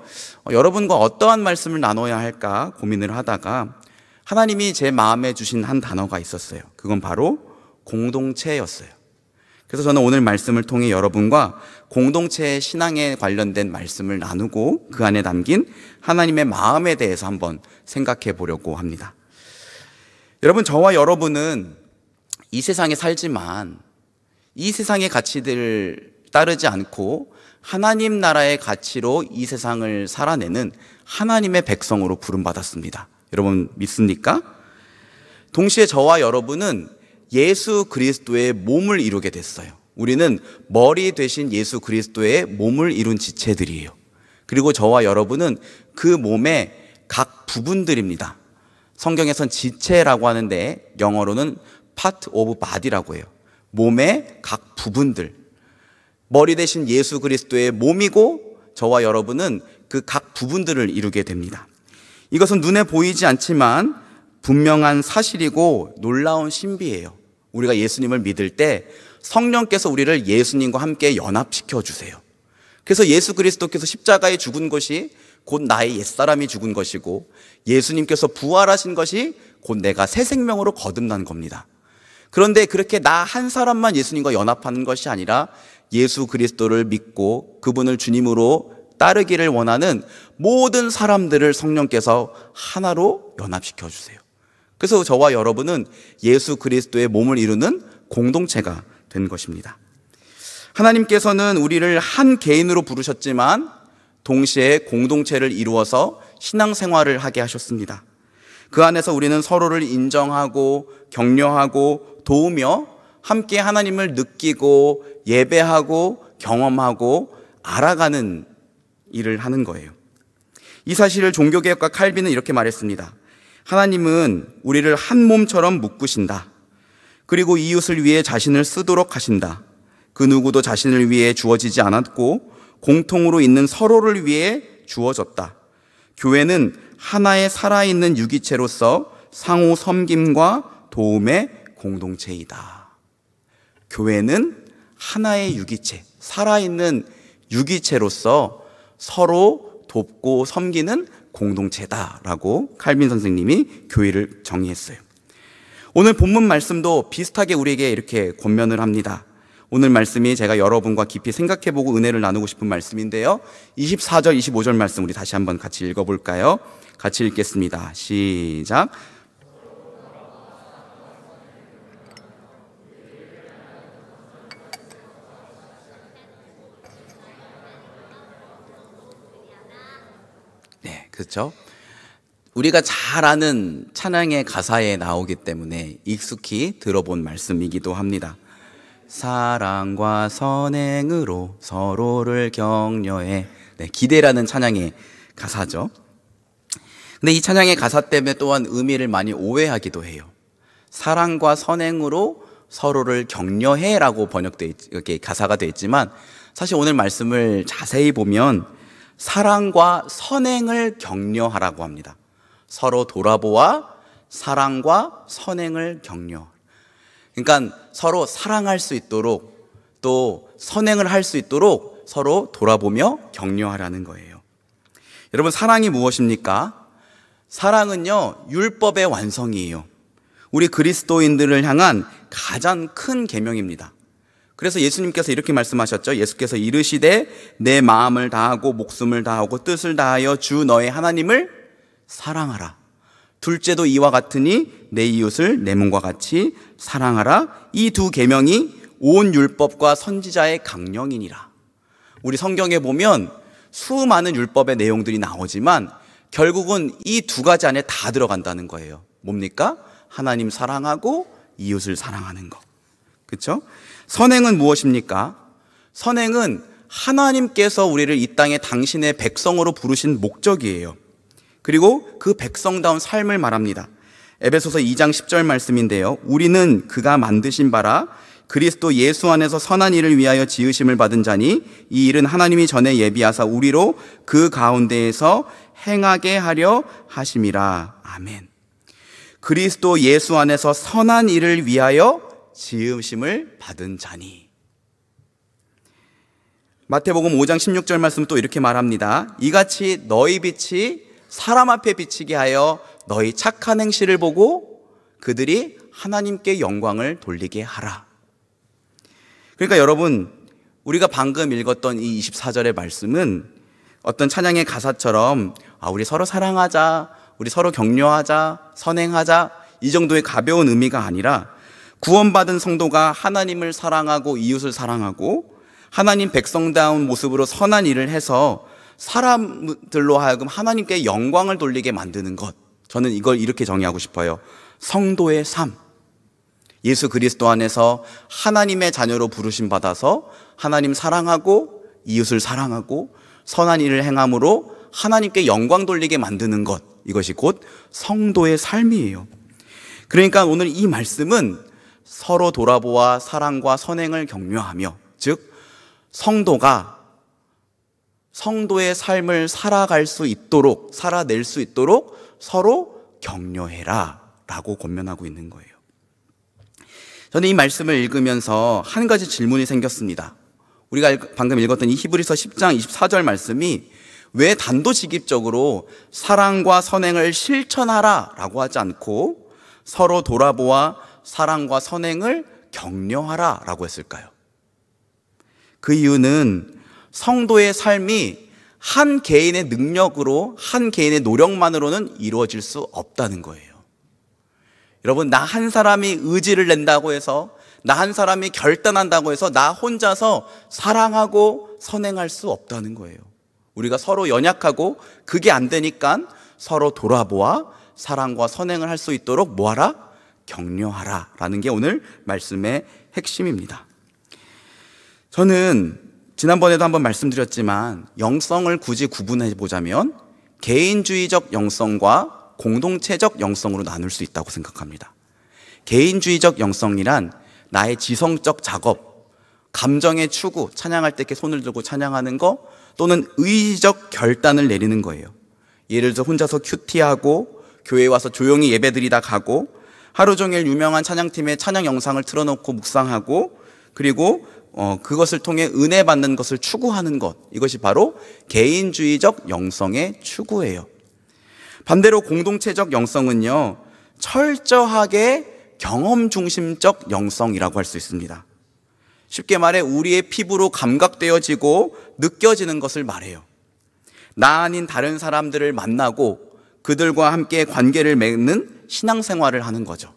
Speaker 6: 여러분과 어떠한 말씀을 나눠야 할까 고민을 하다가 하나님이 제 마음에 주신 한 단어가 있었어요. 그건 바로 공동체였어요. 그래서 저는 오늘 말씀을 통해 여러분과 공동체의 신앙에 관련된 말씀을 나누고 그 안에 담긴 하나님의 마음에 대해서 한번 생각해 보려고 합니다. 여러분, 저와 여러분은 이 세상에 살지만 이 세상의 가치들을 따르지 않고 하나님 나라의 가치로 이 세상을 살아내는 하나님의 백성으로 부름받았습니다. 여러분 믿습니까? 동시에 저와 여러분은 예수 그리스도의 몸을 이루게 됐어요. 우리는 머리 되신 예수 그리스도의 몸을 이룬 지체들이에요. 그리고 저와 여러분은 그 몸의 각 부분들입니다. 성경에선 지체라고 하는데 영어로는 part of body라고 해요. 몸의 각 부분들. 머리 대신 예수 그리스도의 몸이고 저와 여러분은 그 각 부분들을 이루게 됩니다. 이것은 눈에 보이지 않지만 분명한 사실이고 놀라운 신비예요. 우리가 예수님을 믿을 때 성령께서 우리를 예수님과 함께 연합시켜 주세요. 그래서 예수 그리스도께서 십자가에 죽은 것이 곧 나의 옛사람이 죽은 것이고 예수님께서 부활하신 것이 곧 내가 새 생명으로 거듭난 겁니다. 그런데 그렇게 나 한 사람만 예수님과 연합하는 것이 아니라 예수 그리스도를 믿고 그분을 주님으로 따르기를 원하는 모든 사람들을 성령께서 하나로 연합시켜 주세요. 그래서 저와 여러분은 예수 그리스도의 몸을 이루는 공동체가 된 것입니다. 하나님께서는 우리를 한 개인으로 부르셨지만 동시에 공동체를 이루어서 신앙생활을 하게 하셨습니다. 그 안에서 우리는 서로를 인정하고 격려하고 도우며 함께 하나님을 느끼고 예배하고 경험하고 알아가는 일을 하는 거예요. 이 사실을 종교개혁가 칼빈은 이렇게 말했습니다. 하나님은 우리를 한 몸처럼 묶으신다. 그리고 이웃을 위해 자신을 쓰도록 하신다. 그 누구도 자신을 위해 주어지지 않았고 공통으로 있는 서로를 위해 주어졌다. 교회는 하나의 살아있는 유기체로서 상호 섬김과 도움의 공동체이다. 교회는 하나의 유기체, 살아있는 유기체로서 서로 돕고 섬기는 공동체다라고 칼빈 선생님이 교회를 정의했어요. 오늘 본문 말씀도 비슷하게 우리에게 이렇게 권면을 합니다. 오늘 말씀이 제가 여러분과 깊이 생각해보고 은혜를 나누고 싶은 말씀인데요. 24절, 25절 말씀 우리 다시 한번 같이 읽어볼까요? 같이 읽겠습니다. 시작. 네, 그렇죠. 우리가 잘 아는 찬양의 가사에 나오기 때문에 익숙히 들어본 말씀이기도 합니다. 사랑과 선행으로 서로를 격려해. 네, 기대라는 찬양의 가사죠. 근데 이 찬양의 가사 때문에 또한 의미를 많이 오해하기도 해요. 사랑과 선행으로 서로를 격려해라고 번역돼 이렇게 가사가 되어 있지만 사실 오늘 말씀을 자세히 보면 사랑과 선행을 격려하라고 합니다. 서로 돌아보아 사랑과 선행을 격려. 그러니까 서로 사랑할 수 있도록 또 선행을 할 수 있도록 서로 돌아보며 격려하라는 거예요. 여러분, 사랑이 무엇입니까? 사랑은요, 율법의 완성이에요. 우리 그리스도인들을 향한 가장 큰 계명입니다. 그래서 예수님께서 이렇게 말씀하셨죠. 예수께서 이르시되 내 마음을 다하고 목숨을 다하고 뜻을 다하여 주 너의 하나님을 사랑하라. 둘째도 이와 같으니 내 이웃을 내 몸과 같이 사랑하라. 이 두 계명이 온 율법과 선지자의 강령이니라. 우리 성경에 보면 수많은 율법의 내용들이 나오지만 결국은 이 두 가지 안에 다 들어간다는 거예요. 뭡니까? 하나님 사랑하고 이웃을 사랑하는 것. 그렇죠? 선행은 무엇입니까? 선행은 하나님께서 우리를 이 땅에 당신의 백성으로 부르신 목적이에요. 그리고 그 백성다운 삶을 말합니다. 에베소서 2장 10절 말씀인데요. 우리는 그가 만드신 바라 그리스도 예수 안에서 선한 일을 위하여 지으심을 받은 자니 이 일은 하나님이 전에 예비하사 우리로 그 가운데에서 행하게 하려 하심이라. 아멘. 그리스도 예수 안에서 선한 일을 위하여 지으심을 받은 자니. 마태복음 5장 16절 말씀은 또 이렇게 말합니다. 이같이 너희 빛이 사람 앞에 비치게 하여 너희 착한 행실을 보고 그들이 하나님께 영광을 돌리게 하라. 그러니까 여러분, 우리가 방금 읽었던 이 24절의 말씀은 어떤 찬양의 가사처럼 우리 서로 사랑하자, 우리 서로 격려하자, 선행하자, 이 정도의 가벼운 의미가 아니라 구원받은 성도가 하나님을 사랑하고 이웃을 사랑하고 하나님 백성다운 모습으로 선한 일을 해서 사람들로 하여금 하나님께 영광을 돌리게 만드는 것. 저는 이걸 이렇게 정의하고 싶어요. 성도의 삶. 예수 그리스도 안에서 하나님의 자녀로 부르심 받아서 하나님 사랑하고 이웃을 사랑하고 선한 일을 행함으로 하나님께 영광 돌리게 만드는 것. 이것이 곧 성도의 삶이에요. 그러니까 오늘 이 말씀은 서로 돌아보아 사랑과 선행을 격려하며, 즉 성도가 성도의 삶을 살아갈 수 있도록, 살아낼 수 있도록 서로 격려해라 라고 권면하고 있는 거예요. 저는 이 말씀을 읽으면서 한 가지 질문이 생겼습니다. 우리가 방금 읽었던 이 히브리서 10장 24절 말씀이 왜 단도직입적으로 사랑과 선행을 실천하라 라고 하지 않고 서로 돌아보아 사랑과 선행을 격려하라 라고 했을까요? 그 이유는 성도의 삶이 한 개인의 능력으로, 한 개인의 노력만으로는 이루어질 수 없다는 거예요. 여러분, 나 한 사람이 의지를 낸다고 해서, 나 한 사람이 결단한다고 해서 나 혼자서 사랑하고 선행할 수 없다는 거예요. 우리가 서로 연약하고 그게 안 되니까 서로 돌아보아 사랑과 선행을 할 수 있도록 뭐하라? 격려하라 라는 게 오늘 말씀의 핵심입니다. 저는 지난번에도 한번 말씀드렸지만 영성을 굳이 구분해 보자면 개인주의적 영성과 공동체적 영성으로 나눌 수 있다고 생각합니다. 개인주의적 영성이란 나의 지성적 작업, 감정의 추구, 찬양할 때 이렇게 손을 들고 찬양하는 거, 또는 의지적 결단을 내리는 거예요. 예를 들어 혼자서 큐티하고 교회에 와서 조용히 예배드리다 가고 하루 종일 유명한 찬양팀의 찬양 영상을 틀어놓고 묵상하고 그리고 그것을 통해 은혜 받는 것을 추구하는 것, 이것이 바로 개인주의적 영성의 추구예요. 반대로 공동체적 영성은요, 철저하게 경험 중심적 영성이라고 할 수 있습니다. 쉽게 말해 우리의 피부로 감각되어지고 느껴지는 것을 말해요. 나 아닌 다른 사람들을 만나고 그들과 함께 관계를 맺는 신앙생활을 하는 거죠.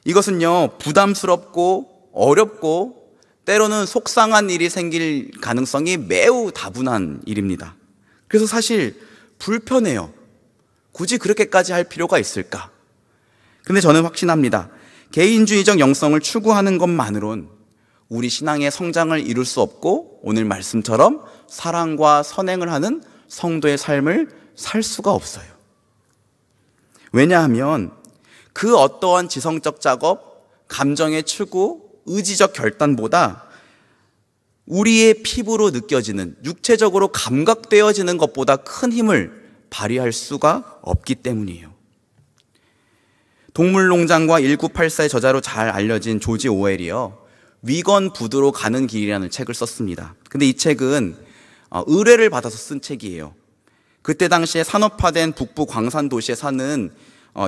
Speaker 6: 이것은요, 부담스럽고 어렵고 때로는 속상한 일이 생길 가능성이 매우 다분한 일입니다. 그래서 사실 불편해요. 굳이 그렇게까지 할 필요가 있을까? 근데 저는 확신합니다. 개인주의적 영성을 추구하는 것만으론 우리 신앙의 성장을 이룰 수 없고 오늘 말씀처럼 사랑과 선행을 하는 성도의 삶을 살 수가 없어요. 왜냐하면 그 어떠한 지성적 작업, 감정의 추구, 의지적 결단보다 우리의 피부로 느껴지는, 육체적으로 감각되어지는 것보다 큰 힘을 발휘할 수가 없기 때문이에요. 동물농장과 1984의 저자로 잘 알려진 조지 오웰이요, 위건부두로 가는 길이라는 책을 썼습니다. 근데 이 책은 의뢰를 받아서 쓴 책이에요. 그때 당시에 산업화된 북부 광산 도시에 사는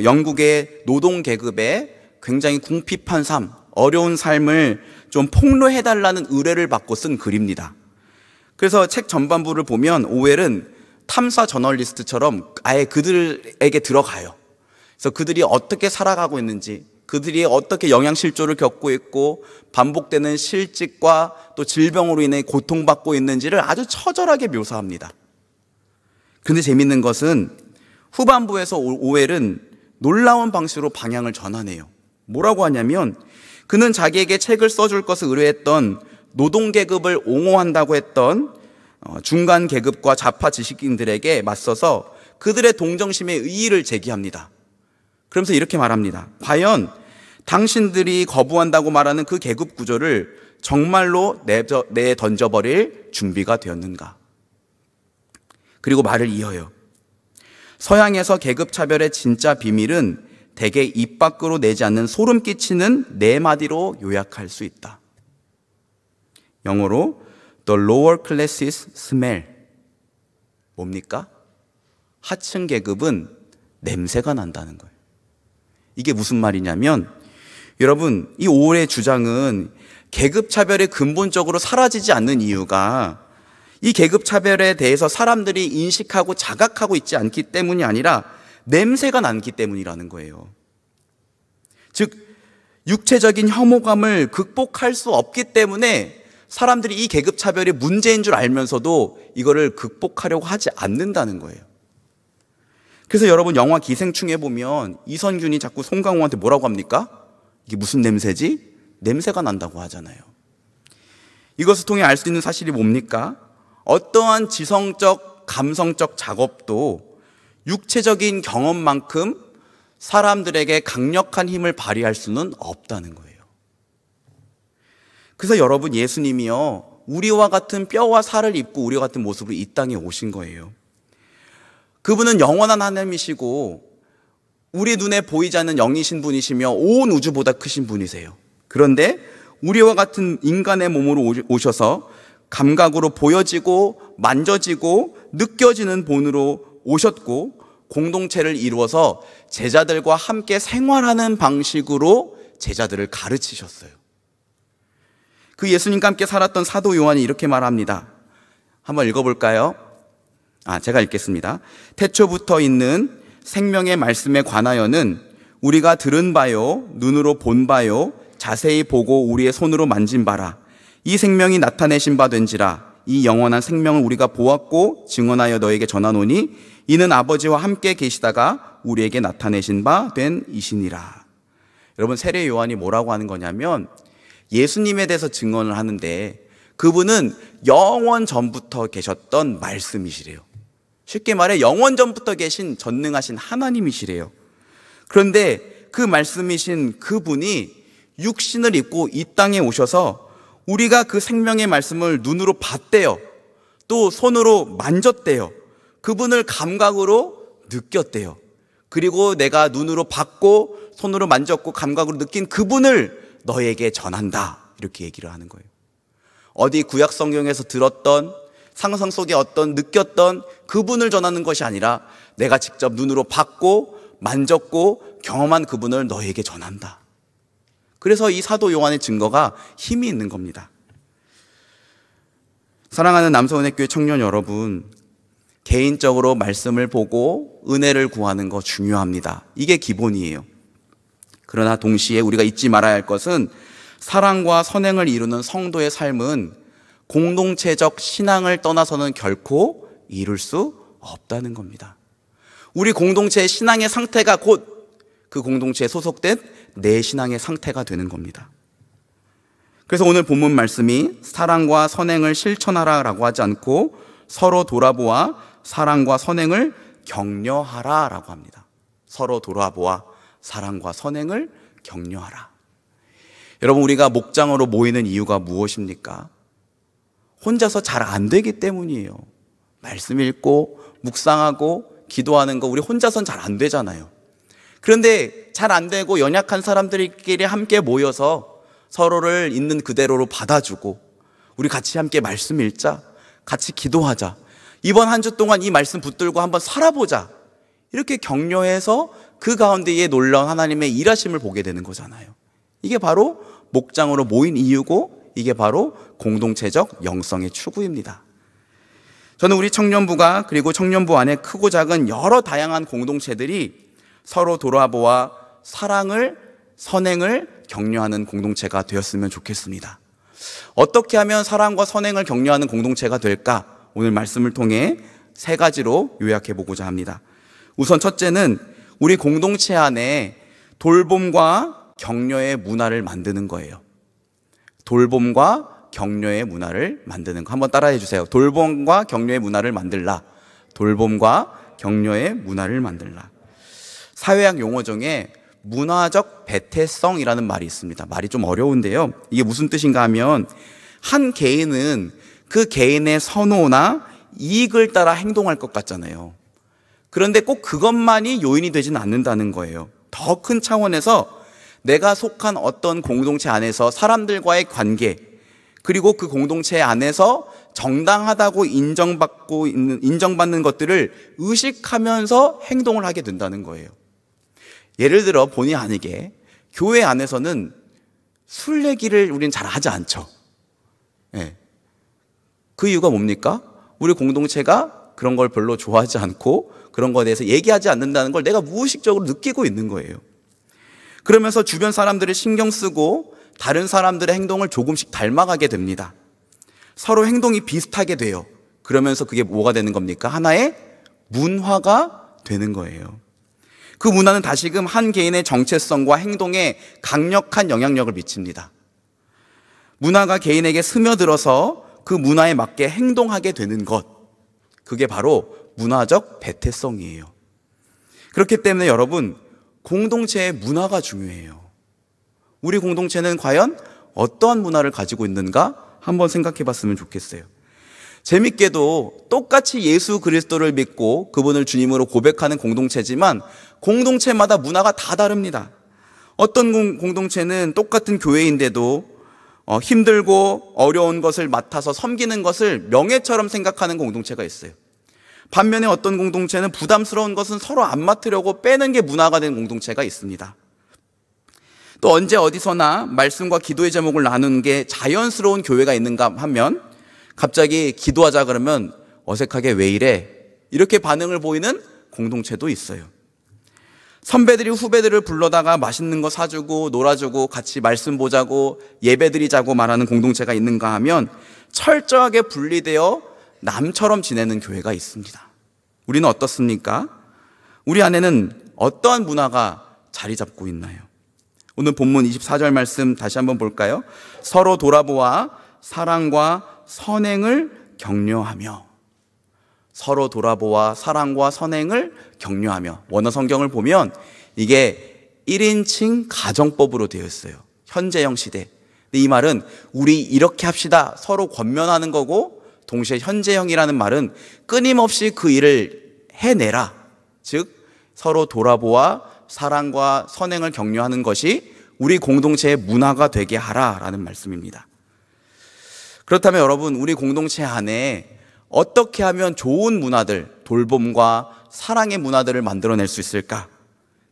Speaker 6: 영국의 노동 계급의 굉장히 궁핍한 삶, 어려운 삶을 좀 폭로해달라는 의뢰를 받고 쓴 글입니다. 그래서 책 전반부를 보면 오웰은 탐사 저널리스트처럼 아예 그들에게 들어가요. 그래서 그들이 어떻게 살아가고 있는지, 그들이 어떻게 영양실조를 겪고 있고 반복되는 실직과 또 질병으로 인해 고통받고 있는지를 아주 처절하게 묘사합니다. 근데 재밌는 것은 후반부에서 오웰은 놀라운 방식으로 방향을 전환해요. 뭐라고 하냐면 그는 자기에게 책을 써줄 것을 의뢰했던 노동계급을 옹호한다고 했던 중간 계급과 좌파 지식인들에게 맞서서 그들의 동정심에 의의를 제기합니다. 그러면서 이렇게 말합니다. 과연 당신들이 거부한다고 말하는 그 계급 구조를 정말로 내던져버릴 준비가 되었는가? 그리고 말을 이어요. 서양에서 계급차별의 진짜 비밀은 대개 입 밖으로 내지 않는 소름 끼치는 네 마디로 요약할 수 있다. 영어로 The lower classes smell. 뭡니까? 하층 계급은 냄새가 난다는 거예요. 이게 무슨 말이냐면 여러분, 이 오웰의 주장은 계급차별이 근본적으로 사라지지 않는 이유가 이 계급차별에 대해서 사람들이 인식하고 자각하고 있지 않기 때문이 아니라 냄새가 나기 때문이라는 거예요. 즉, 육체적인 혐오감을 극복할 수 없기 때문에 사람들이 이 계급차별이 문제인 줄 알면서도 이거를 극복하려고 하지 않는다는 거예요. 그래서 여러분, 영화 기생충에 보면 이선균이 자꾸 송강호한테 뭐라고 합니까? 이게 무슨 냄새지? 냄새가 난다고 하잖아요. 이것을 통해 알 수 있는 사실이 뭡니까? 어떠한 지성적, 감성적 작업도 육체적인 경험만큼 사람들에게 강력한 힘을 발휘할 수는 없다는 거예요. 그래서 여러분, 예수님이요, 우리와 같은 뼈와 살을 입고 우리와 같은 모습으로 이 땅에 오신 거예요. 그분은 영원한 하나님이시고 우리 눈에 보이지 않는 영이신 분이시며 온 우주보다 크신 분이세요. 그런데 우리와 같은 인간의 몸으로 오셔서 감각으로 보여지고 만져지고 느껴지는 본으로 오셨고 공동체를 이루어서 제자들과 함께 생활하는 방식으로 제자들을 가르치셨어요. 그 예수님과 함께 살았던 사도 요한이 이렇게 말합니다. 한번 읽어볼까요? 제가 읽겠습니다. 태초부터 있는 생명의 말씀에 관하여는 우리가 들은 바요, 눈으로 본 바요, 자세히 보고 우리의 손으로 만진 바라. 이 생명이 나타내신 바 된지라. 이 영원한 생명을 우리가 보았고 증언하여 너에게 전하노니 이는 아버지와 함께 계시다가 우리에게 나타내신 바 된 이시니라. 여러분, 세례 요한이 뭐라고 하는 거냐면 예수님에 대해서 증언을 하는데 그분은 영원 전부터 계셨던 말씀이시래요. 쉽게 말해 영원 전부터 계신 전능하신 하나님이시래요. 그런데 그 말씀이신 그분이 육신을 입고 이 땅에 오셔서 우리가 그 생명의 말씀을 눈으로 봤대요. 또 손으로 만졌대요. 그분을 감각으로 느꼈대요. 그리고 내가 눈으로 봤고 손으로 만졌고 감각으로 느낀 그분을 너에게 전한다. 이렇게 얘기를 하는 거예요. 어디 구약 성경에서 들었던 상상 속에 어떤 느꼈던 그분을 전하는 것이 아니라 내가 직접 눈으로 봤고 만졌고 경험한 그분을 너에게 전한다. 그래서 이 사도 요한의 증거가 힘이 있는 겁니다. 사랑하는 남서은혜교회 청년 여러분, 개인적으로 말씀을 보고 은혜를 구하는 거 중요합니다. 이게 기본이에요. 그러나 동시에 우리가 잊지 말아야 할 것은 사랑과 선행을 이루는 성도의 삶은 공동체적 신앙을 떠나서는 결코 이룰 수 없다는 겁니다. 우리 공동체의 신앙의 상태가 곧 그 공동체에 소속된 내 신앙의 상태가 되는 겁니다. 그래서 오늘 본문 말씀이 사랑과 선행을 실천하라라고 하지 않고 서로 돌아보아 사랑과 선행을 격려하라라고 합니다. 서로 돌아보아 사랑과 선행을 격려하라. 여러분, 우리가 목장으로 모이는 이유가 무엇입니까? 혼자서 잘 안 되기 때문이에요. 말씀 읽고 묵상하고 기도하는 거 우리 혼자선 잘 안 되잖아요. 그런데 잘 안 되고 연약한 사람들끼리 함께 모여서 서로를 있는 그대로로 받아주고 우리 같이 함께 말씀 읽자, 같이 기도하자, 이번 한 주 동안 이 말씀 붙들고 한번 살아보자, 이렇게 격려해서 그 가운데에 놀라운 하나님의 일하심을 보게 되는 거잖아요. 이게 바로 목장으로 모인 이유고, 이게 바로 공동체적 영성의 추구입니다. 저는 우리 청년부가, 그리고 청년부 안에 크고 작은 여러 다양한 공동체들이 서로 돌아보아 사랑을, 선행을 격려하는 공동체가 되었으면 좋겠습니다. 어떻게 하면 사랑과 선행을 격려하는 공동체가 될까? 오늘 말씀을 통해 3가지로 요약해 보고자 합니다. 우선 첫째는 우리 공동체 안에 돌봄과 격려의 문화를 만드는 거예요. 돌봄과 격려의 문화를 만드는 거. 한번 따라해 주세요. 돌봄과 격려의 문화를 만들라. 돌봄과 격려의 문화를 만들라. 사회학 용어 중에 문화적 배태성이라는 말이 있습니다. 말이 좀 어려운데요. 이게 무슨 뜻인가 하면, 한 개인은 그 개인의 선호나 이익을 따라 행동할 것 같잖아요. 그런데 꼭 그것만이 요인이 되지는 않는다는 거예요. 더 큰 차원에서 내가 속한 어떤 공동체 안에서 사람들과의 관계, 그리고 그 공동체 안에서 정당하다고 인정받는 것들을 의식하면서 행동을 하게 된다는 거예요. 예를 들어 본의 아니게 교회 안에서는 술 얘기를 우리는 잘 하지 않죠. 예. 그 이유가 뭡니까? 우리 공동체가 그런 걸 별로 좋아하지 않고 그런 거에 대해서 얘기하지 않는다는 걸 내가 무의식적으로 느끼고 있는 거예요. 그러면서 주변 사람들을 신경 쓰고 다른 사람들의 행동을 조금씩 닮아가게 됩니다. 서로 행동이 비슷하게 돼요. 그러면서 그게 뭐가 되는 겁니까? 하나의 문화가 되는 거예요. 그 문화는 다시금 한 개인의 정체성과 행동에 강력한 영향력을 미칩니다. 문화가 개인에게 스며들어서 그 문화에 맞게 행동하게 되는 것, 그게 바로 문화적 배태성이에요. 그렇기 때문에 여러분, 공동체의 문화가 중요해요. 우리 공동체는 과연 어떠한 문화를 가지고 있는가 한번 생각해 봤으면 좋겠어요. 재밌게도 똑같이 예수 그리스도를 믿고 그분을 주님으로 고백하는 공동체지만 공동체마다 문화가 다 다릅니다. 어떤 공동체는 똑같은 교회인데도 힘들고 어려운 것을 맡아서 섬기는 것을 명예처럼 생각하는 공동체가 있어요. 반면에 어떤 공동체는 부담스러운 것은 서로 안 맡으려고 빼는 게 문화가 된 공동체가 있습니다. 또 언제 어디서나 말씀과 기도의 제목을 나누는 게 자연스러운 교회가 있는가 하면, 갑자기 기도하자 그러면 어색하게 왜 이래? 이렇게 반응을 보이는 공동체도 있어요. 선배들이 후배들을 불러다가 맛있는 거 사주고 놀아주고 같이 말씀 보자고 예배드리자고 말하는 공동체가 있는가 하면 철저하게 분리되어 남처럼 지내는 교회가 있습니다. 우리는 어떻습니까? 우리 안에는 어떠한 문화가 자리 잡고 있나요? 오늘 본문 24절 말씀 다시 한번 볼까요? 서로 돌아보아 사랑과 선행을 격려하며. 서로 돌아보아 사랑과 선행을 격려하며. 원어 성경을 보면 이게 1인칭 가정법으로 되어 있어요. 현재형 시대. 근데 이 말은 우리 이렇게 합시다 서로 권면하는 거고, 동시에 현재형이라는 말은 끊임없이 그 일을 해내라. 즉 서로 돌아보아 사랑과 선행을 격려하는 것이 우리 공동체의 문화가 되게 하라라는 말씀입니다. 그렇다면 여러분, 우리 공동체 안에 어떻게 하면 좋은 문화들, 돌봄과 사랑의 문화들을 만들어낼 수 있을까?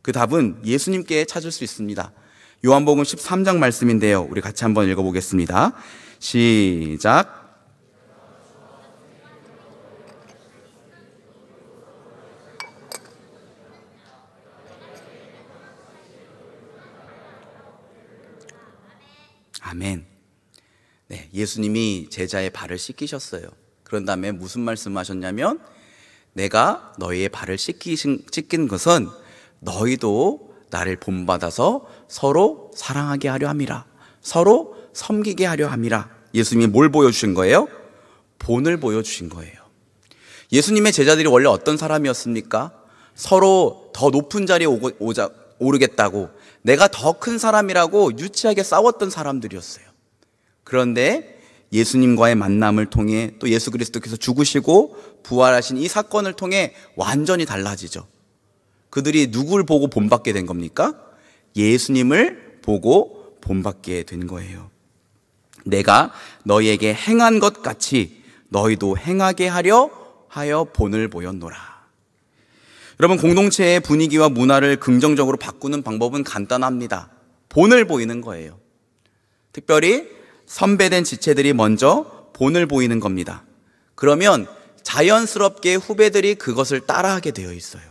Speaker 6: 그 답은 예수님께 찾을 수 있습니다. 요한복음 13장 말씀인데요, 우리 같이 한번 읽어보겠습니다. 시작. 아멘. 네, 예수님이 제자의 발을 씻기셨어요. 그런 다음에 무슨 말씀하셨냐면, 내가 너희의 발을 씻긴 것은 너희도 나를 본받아서 서로 사랑하게 하려 함이라, 서로 섬기게 하려 함이라. 예수님이 뭘 보여주신 거예요? 본을 보여주신 거예요. 예수님의 제자들이 원래 어떤 사람이었습니까? 서로 더 높은 자리에 오르겠다고, 내가 더 큰 사람이라고 유치하게 싸웠던 사람들이었어요. 그런데 예수님과의 만남을 통해, 또 예수 그리스도께서 죽으시고 부활하신 이 사건을 통해 완전히 달라지죠. 그들이 누굴 보고 본받게 된 겁니까? 예수님을 보고 본받게 된 거예요. 내가 너희에게 행한 것 같이 너희도 행하게 하려 하여 본을 보였노라. 여러분, 공동체의 분위기와 문화를 긍정적으로 바꾸는 방법은 간단합니다. 본을 보이는 거예요. 특별히 선배된 지체들이 먼저 본을 보이는 겁니다. 그러면 자연스럽게 후배들이 그것을 따라하게 되어 있어요.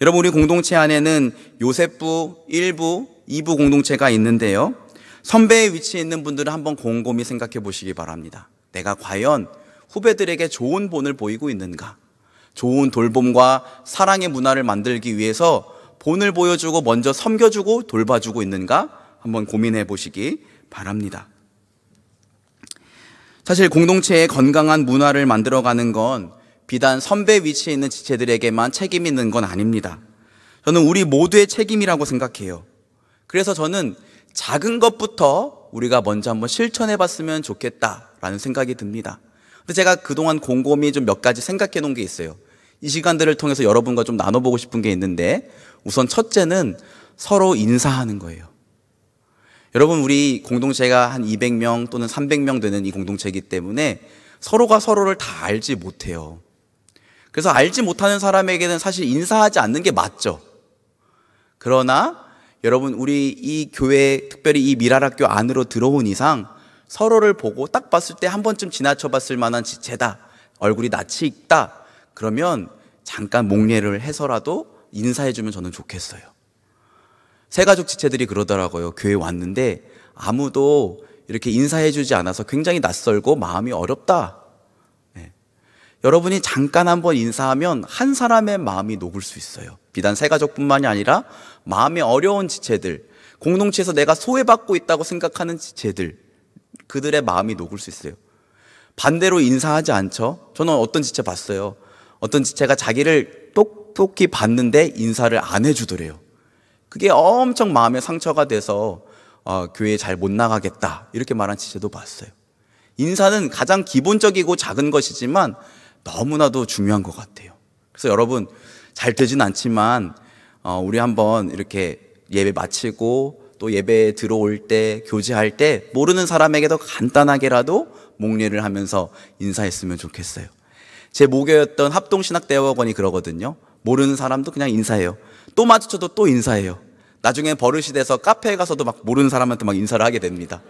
Speaker 6: 여러분, 우리 공동체 안에는 요셉부, 1부, 2부 공동체가 있는데요. 선배의 위치에 있는 분들은 한번 곰곰이 생각해 보시기 바랍니다. 내가 과연 후배들에게 좋은 본을 보이고 있는가? 좋은 돌봄과 사랑의 문화를 만들기 위해서 본을 보여주고 먼저 섬겨주고 돌봐주고 있는가? 한번 고민해 보시기 바랍니다. 사실 공동체의 건강한 문화를 만들어가는 건 비단 선배 위치에 있는 지체들에게만 책임이 있는 건 아닙니다. 저는 우리 모두의 책임이라고 생각해요. 그래서 저는 작은 것부터 우리가 먼저 한번 실천해 봤으면 좋겠다라는 생각이 듭니다. 근데 제가 그동안 곰곰이 좀 몇 가지 생각해 놓은 게 있어요. 이 시간들을 통해서 여러분과 좀 나눠보고 싶은 게 있는데, 우선 첫째는 서로 인사하는 거예요. 여러분, 우리 공동체가 한 200명 또는 300명 되는 이 공동체이기 때문에 서로가 서로를 다 알지 못해요. 그래서 알지 못하는 사람에게는 사실 인사하지 않는 게 맞죠. 그러나 여러분, 우리 이 교회, 특별히 이 미랄학교 안으로 들어온 이상 서로를 보고 딱 봤을 때 한 번쯤 지나쳐 봤을 만한 지체다, 얼굴이 낯이 익다, 그러면 잠깐 목례를 해서라도 인사해주면 저는 좋겠어요. 새가족 지체들이 그러더라고요. 교회 왔는데 아무도 이렇게 인사해주지 않아서 굉장히 낯설고 마음이 어렵다. 네. 여러분이 잠깐 한번 인사하면 한 사람의 마음이 녹을 수 있어요. 비단 새가족뿐만이 아니라 마음이 어려운 지체들, 공동체에서 내가 소외받고 있다고 생각하는 지체들, 그들의 마음이 녹을 수 있어요. 반대로 인사하지 않죠? 저는 어떤 지체 봤어요. 어떤 지체가 자기를 똑똑히 봤는데 인사를 안 해주더래요. 그게 엄청 마음에 상처가 돼서 교회 잘 못 나가겠다, 이렇게 말한 지체도 봤어요. 인사는 가장 기본적이고 작은 것이지만 너무나도 중요한 것 같아요. 그래서 여러분, 잘 되진 않지만 우리 한번 이렇게 예배 마치고 또 예배에 들어올 때, 교제할 때 모르는 사람에게도 간단하게라도 목례를 하면서 인사했으면 좋겠어요. 제 모교였던 합동신학대학원이 그러거든요. 모르는 사람도 그냥 인사해요. 또 마주쳐도 또 인사해요. 나중에 버릇이 돼서 카페에 가서도 막 모르는 사람한테 막 인사를 하게 됩니다.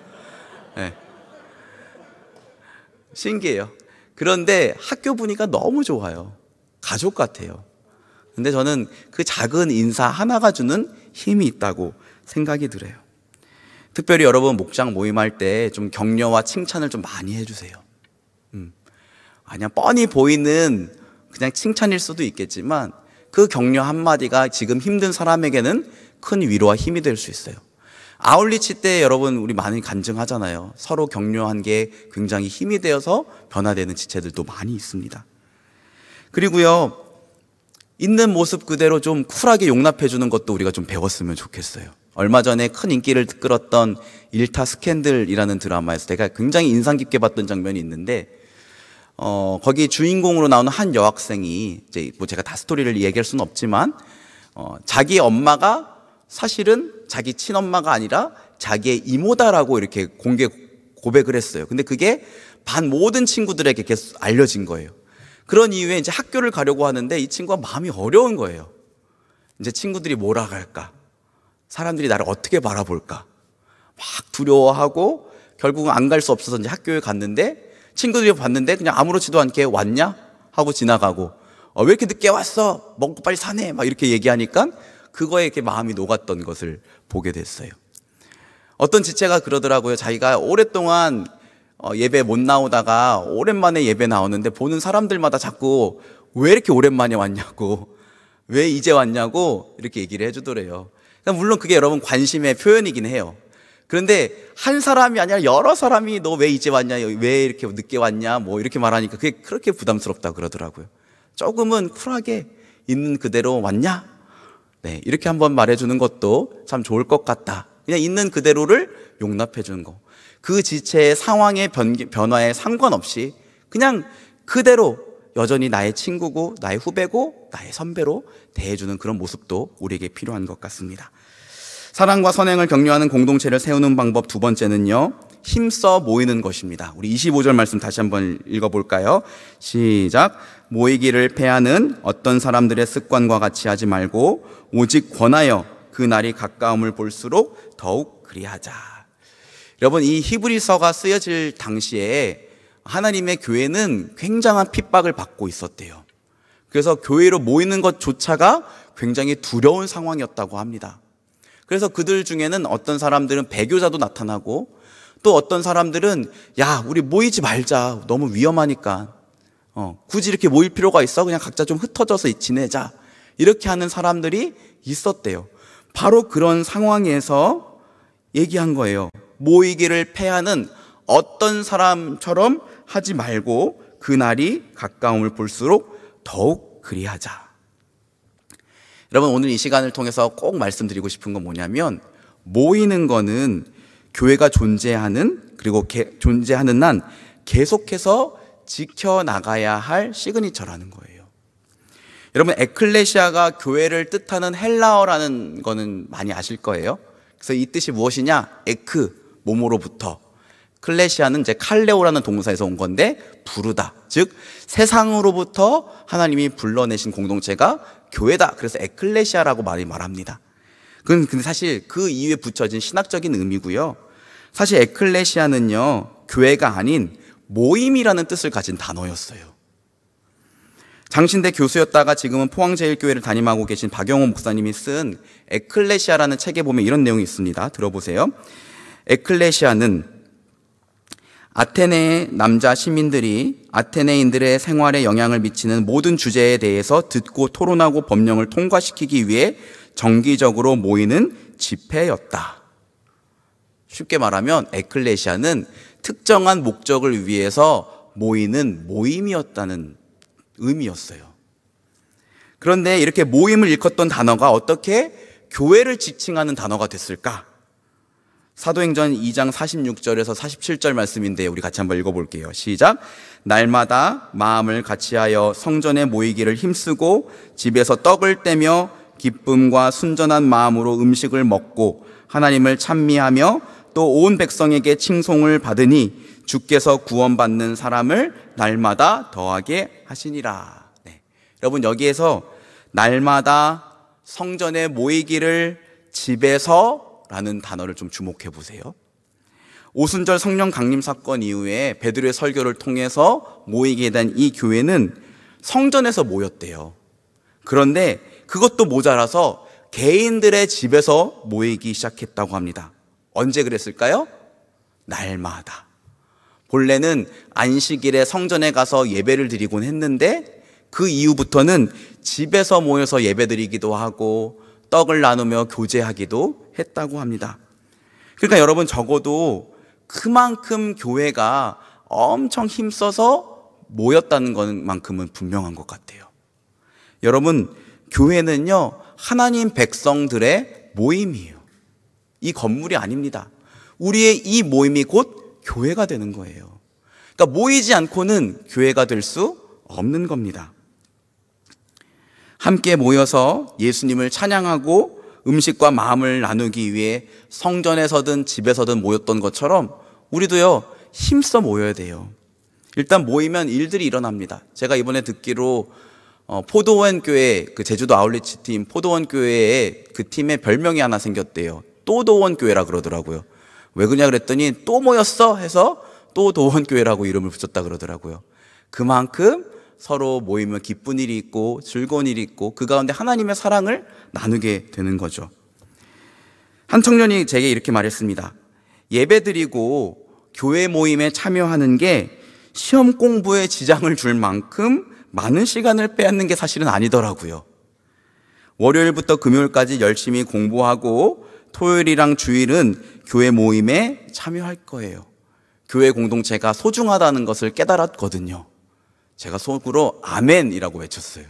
Speaker 6: 네. 신기해요. 그런데 학교 분위기가 너무 좋아요. 가족 같아요. 근데 저는 그 작은 인사 하나가 주는 힘이 있다고 생각이 들어요. 특별히 여러분, 목장 모임할 때 좀 격려와 칭찬을 좀 많이 해주세요. 아니야, 뻔히 보이는 그냥 칭찬일 수도 있겠지만 그 격려 한마디가 지금 힘든 사람에게는 큰 위로와 힘이 될 수 있어요. 아울리치 때 여러분, 우리 많이 간증하잖아요. 서로 격려한 게 굉장히 힘이 되어서 변화되는 지체들도 많이 있습니다. 그리고요, 있는 모습 그대로 좀 쿨하게 용납해 주는 것도 우리가 좀 배웠으면 좋겠어요. 얼마 전에 큰 인기를 끌었던 일타 스캔들이라는 드라마에서 제가 굉장히 인상 깊게 봤던 장면이 있는데, 거기 주인공으로 나오는 한 여학생이, 이제 뭐 제가 다 스토리를 얘기할 수는 없지만, 자기 엄마가 사실은 자기 친엄마가 아니라 자기의 이모다라고 이렇게 공개 고백을 했어요. 근데 그게 반 모든 친구들에게 계속 알려진 거예요. 그런 이후에 이제 학교를 가려고 하는데 이 친구가 마음이 어려운 거예요. 이제 친구들이 뭐라 할까? 사람들이 나를 어떻게 바라볼까? 막 두려워하고 결국은 안 갈 수 없어서 이제 학교에 갔는데, 친구들이 봤는데 그냥 아무렇지도 않게 왔냐? 하고 지나가고, 왜 이렇게 늦게 왔어? 먹고 빨리 사네? 막 이렇게 얘기하니까 그거에 이렇게 마음이 녹았던 것을 보게 됐어요. 어떤 지체가 그러더라고요. 자기가 오랫동안 예배 못 나오다가 오랜만에 예배 나오는데 보는 사람들마다 자꾸 왜 이렇게 오랜만에 왔냐고, 왜 이제 왔냐고 이렇게 얘기를 해주더래요. 물론 그게 여러분 관심의 표현이긴 해요. 그런데 한 사람이 아니라 여러 사람이 너 왜 이제 왔냐, 왜 이렇게 늦게 왔냐, 뭐 이렇게 말하니까 그게 그렇게 부담스럽다고 그러더라고요. 조금은 쿨하게 있는 그대로 왔냐? 네, 이렇게 한번 말해주는 것도 참 좋을 것 같다. 그냥 있는 그대로를 용납해 주는 거. 그 지체의 상황의 변화에 상관없이 그냥 그대로 여전히 나의 친구고 나의 후배고 나의 선배로 대해주는 그런 모습도 우리에게 필요한 것 같습니다. 사랑과 선행을 격려하는 공동체를 세우는 방법 두 번째는요, 힘써 모이는 것입니다. 우리 25절 말씀 다시 한번 읽어볼까요? 시작. 모이기를 패하는 어떤 사람들의 습관과 같이 하지 말고 오직 권하여 그 날이 가까움을 볼수록 더욱 그리하자. 여러분, 이 히브리서가 쓰여질 당시에 하나님의 교회는 굉장한 핍박을 받고 있었대요. 그래서 교회로 모이는 것조차가 굉장히 두려운 상황이었다고 합니다. 그래서 그들 중에는 어떤 사람들은 배교자도 나타나고, 또 어떤 사람들은 야, 우리 모이지 말자, 너무 위험하니까 굳이 이렇게 모일 필요가 있어? 그냥 각자 좀 흩어져서 지내자, 이렇게 하는 사람들이 있었대요. 바로 그런 상황에서 얘기한 거예요. 모이기를 패하는 어떤 사람처럼 하지 말고 그 날이 가까움을 볼수록 더욱 그리하자. 여러분, 오늘 이 시간을 통해서 꼭 말씀드리고 싶은 건 뭐냐면, 모이는 거는 교회가 존재하는, 그리고 존재하는 한 계속해서 지켜나가야 할 시그니처라는 거예요. 여러분, 에클레시아가 교회를 뜻하는 헬라어라는 거는 많이 아실 거예요. 그래서 이 뜻이 무엇이냐? 에크, 몸으로부터. 클레시아는 이제 칼레오라는 동사에서 온 건데, 부르다. 즉, 세상으로부터 하나님이 불러내신 공동체가 교회다. 그래서 에클레시아라고 많이 말합니다. 근데 사실 그 이유에 붙여진 신학적인 의미고요. 사실 에클레시아는요, 교회가 아닌 모임이라는 뜻을 가진 단어였어요. 장신대 교수였다가 지금은 포항제일교회를 담임하고 계신 박영호 목사님이 쓴 에클레시아라는 책에 보면 이런 내용이 있습니다. 들어보세요. 에클레시아는 아테네의 남자 시민들이 아테네인들의 생활에 영향을 미치는 모든 주제에 대해서 듣고 토론하고 법령을 통과시키기 위해 정기적으로 모이는 집회였다. 쉽게 말하면 에클레시아는 특정한 목적을 위해서 모이는 모임이었다는 의미였어요. 그런데 이렇게 모임을 일컫던 단어가 어떻게 교회를 지칭하는 단어가 됐을까? 사도행전 2장 46절에서 47절 말씀인데 우리 같이 한번 읽어볼게요. 시작. 날마다 마음을 같이하여 성전에 모이기를 힘쓰고 집에서 떡을 떼며 기쁨과 순전한 마음으로 음식을 먹고 하나님을 찬미하며 또 온 백성에게 칭송을 받으니 주께서 구원받는 사람을 날마다 더하게 하시니라. 네. 여러분, 여기에서 날마다 성전에 모이기를 집에서 라는 단어를 좀 주목해 보세요. 오순절 성령 강림 사건 이후에 베드로의 설교를 통해서 모이게 된 이 교회는 성전에서 모였대요. 그런데 그것도 모자라서 개인들의 집에서 모이기 시작했다고 합니다. 언제 그랬을까요? 날마다. 본래는 안식일에 성전에 가서 예배를 드리곤 했는데 그 이후부터는 집에서 모여서 예배드리기도 하고 떡을 나누며 교제하기도 했다고 합니다. 그러니까 여러분, 적어도 그만큼 교회가 엄청 힘써서 모였다는 것만큼은 분명한 것 같아요. 여러분, 교회는요, 하나님 백성들의 모임이에요. 이 건물이 아닙니다. 우리의 이 모임이 곧 교회가 되는 거예요. 그러니까 모이지 않고는 교회가 될 수 없는 겁니다. 함께 모여서 예수님을 찬양하고 음식과 마음을 나누기 위해 성전에서든 집에서든 모였던 것처럼 우리도요, 힘써 모여야 돼요. 일단 모이면 일들이 일어납니다. 제가 이번에 듣기로 포도원 교회, 그 제주도 아울리치 팀 포도원 교회에 그 팀에 별명이 하나 생겼대요. 또도원 교회라 그러더라고요. 왜 그러냐 그랬더니 또 모였어 해서 또도원 교회라고 이름을 붙였다 그러더라고요. 그만큼 서로 모이면 기쁜 일이 있고 즐거운 일이 있고 그 가운데 하나님의 사랑을 나누게 되는 거죠. 한 청년이 제게 이렇게 말했습니다. 예배드리고 교회 모임에 참여하는 게 시험 공부에 지장을 줄 만큼 많은 시간을 빼앗는 게 사실은 아니더라고요. 월요일부터 금요일까지 열심히 공부하고 토요일이랑 주일은 교회 모임에 참여할 거예요. 교회 공동체가 소중하다는 것을 깨달았거든요. 제가 속으로 아멘이라고 외쳤어요.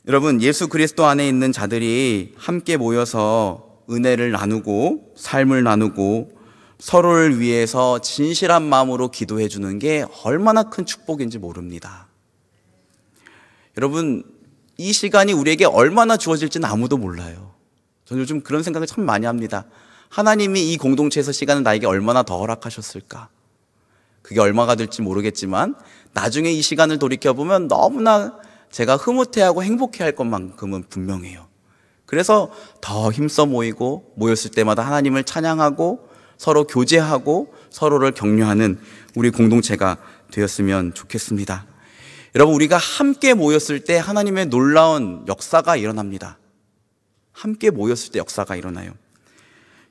Speaker 6: 여러분, 예수 그리스도 안에 있는 자들이 함께 모여서 은혜를 나누고 삶을 나누고 서로를 위해서 진실한 마음으로 기도해 주는 게 얼마나 큰 축복인지 모릅니다. 여러분, 이 시간이 우리에게 얼마나 주어질지는 아무도 몰라요. 저는 요즘 그런 생각을 참 많이 합니다. 하나님이 이 공동체에서 시간을 나에게 얼마나 더 허락하셨을까? 그게 얼마가 될지 모르겠지만 나중에 이 시간을 돌이켜보면 너무나 제가 흐뭇해하고 행복해할 것만큼은 분명해요. 그래서 더 힘써 모였을 때마다 하나님을 찬양하고 서로 교제하고 서로를 격려하는 우리 공동체가 되었으면 좋겠습니다. 여러분, 우리가 함께 모였을 때 하나님의 놀라운 역사가 일어납니다. 함께 모였을 때 역사가 일어나요.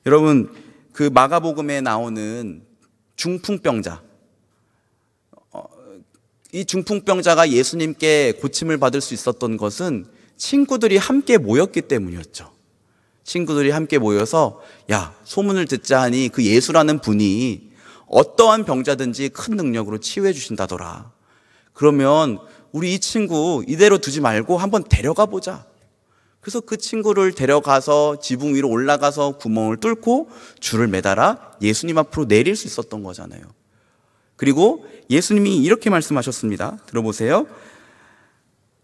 Speaker 6: 여러분, 그 마가복음에 나오는 중풍병자, 이 중풍병자가 예수님께 고침을 받을 수 있었던 것은 친구들이 함께 모였기 때문이었죠. 친구들이 함께 모여서 야, 소문을 듣자 하니 그 예수라는 분이 어떠한 병자든지 큰 능력으로 치유해 주신다더라. 그러면 우리 이 친구 이대로 두지 말고 한번 데려가 보자. 그래서 그 친구를 데려가서 지붕 위로 올라가서 구멍을 뚫고 줄을 매달아 예수님 앞으로 내릴 수 있었던 거잖아요. 그리고 예수님이 이렇게 말씀하셨습니다. 들어보세요.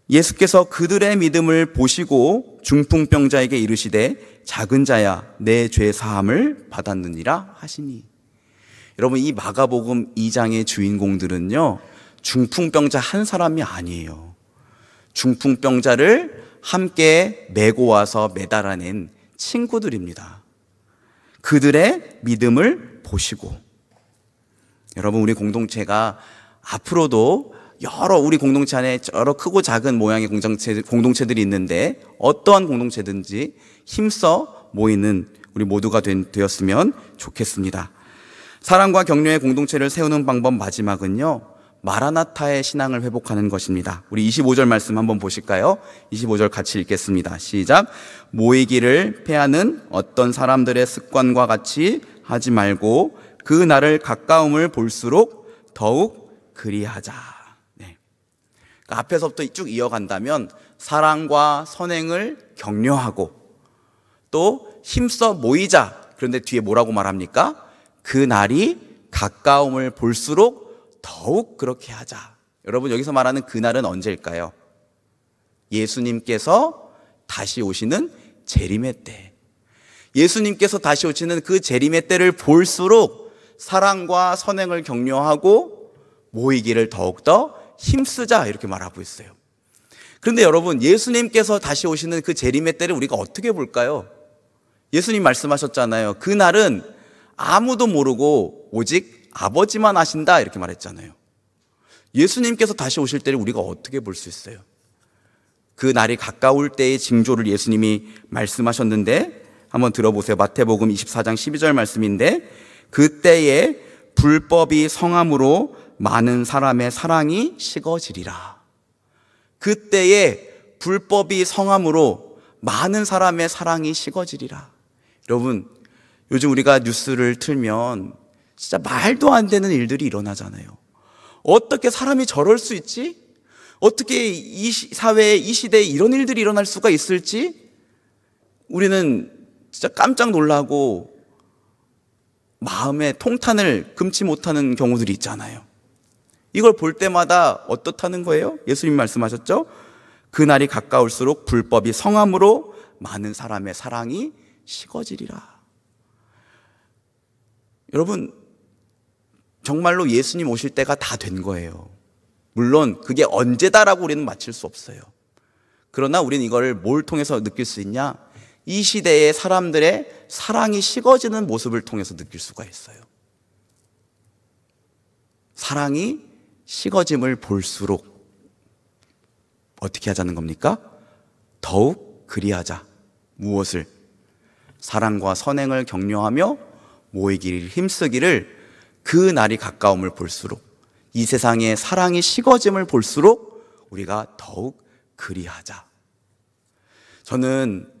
Speaker 6: 예수께서 그들의 믿음을 보시고 중풍병자에게 이르시되 작은 자야 내 죄 사함을 받았느니라 하시니. 여러분, 이 마가복음 2장의 주인공들은요, 중풍병자 한 사람이 아니에요. 중풍병자를 함께 메고 와서 매달아낸 친구들입니다. 그들의 믿음을 보시고. 여러분, 우리 공동체가 앞으로도 우리 공동체 안에 여러 크고 작은 모양의 공동체들이 있는데 어떠한 공동체든지 힘써 모이는 우리 모두가 되었으면 좋겠습니다. 사랑과 격려의 공동체를 세우는 방법 마지막은요, 마라나타의 신앙을 회복하는 것입니다. 우리 25절 말씀 한번 보실까요? 25절 같이 읽겠습니다. 시작. 모이기를 패하는 어떤 사람들의 습관과 같이 하지 말고 그 날을 가까움을 볼수록 더욱 그리하자. 네. 그러니까 앞에서부터 쭉 이어간다면 사랑과 선행을 격려하고 또 힘써 모이자. 그런데 뒤에 뭐라고 말합니까? 그 날이 가까움을 볼수록 더욱 그렇게 하자. 여러분, 여기서 말하는 그날은 언제일까요? 예수님께서 다시 오시는 재림의 때. 예수님께서 다시 오시는 그 재림의 때를 볼수록 사랑과 선행을 격려하고 모이기를 더욱더 힘쓰자, 이렇게 말하고 있어요. 그런데 여러분, 예수님께서 다시 오시는 그 재림의 때를 우리가 어떻게 볼까요? 예수님 말씀하셨잖아요. 그날은 아무도 모르고 오직 아버지만 아신다, 이렇게 말했잖아요. 예수님께서 다시 오실 때를 우리가 어떻게 볼 수 있어요? 그 날이 가까울 때의 징조를 예수님이 말씀하셨는데 한번 들어보세요. 마태복음 24장 12절 말씀인데 그때에 불법이 성함으로 많은 사람의 사랑이 식어지리라. 그때에 불법이 성함으로 많은 사람의 사랑이 식어지리라. 여러분, 요즘 우리가 뉴스를 틀면 진짜 말도 안 되는 일들이 일어나잖아요. 어떻게 사람이 저럴 수 있지? 어떻게 이 사회에, 이 시대에 이런 일들이 일어날 수가 있을지? 우리는 진짜 깜짝 놀라고 마음에 통탄을 금치 못하는 경우들이 있잖아요. 이걸 볼 때마다 어떻다는 거예요? 예수님 말씀하셨죠? 그날이 가까울수록 불법이 성함으로 많은 사람의 사랑이 식어지리라. 여러분, 정말로 예수님 오실 때가 다 된 거예요. 물론 그게 언제다라고 우리는 맞힐 수 없어요. 그러나 우리는 이걸 뭘 통해서 느낄 수 있냐? 이 시대의 사람들의 사랑이 식어지는 모습을 통해서 느낄 수가 있어요. 사랑이 식어짐을 볼수록 어떻게 하자는 겁니까? 더욱 그리하자. 무엇을? 사랑과 선행을 격려하며 모이기를 힘쓰기를 그 날이 가까움을 볼수록, 이 세상의 사랑이 식어짐을 볼수록 우리가 더욱 그리하자. 저는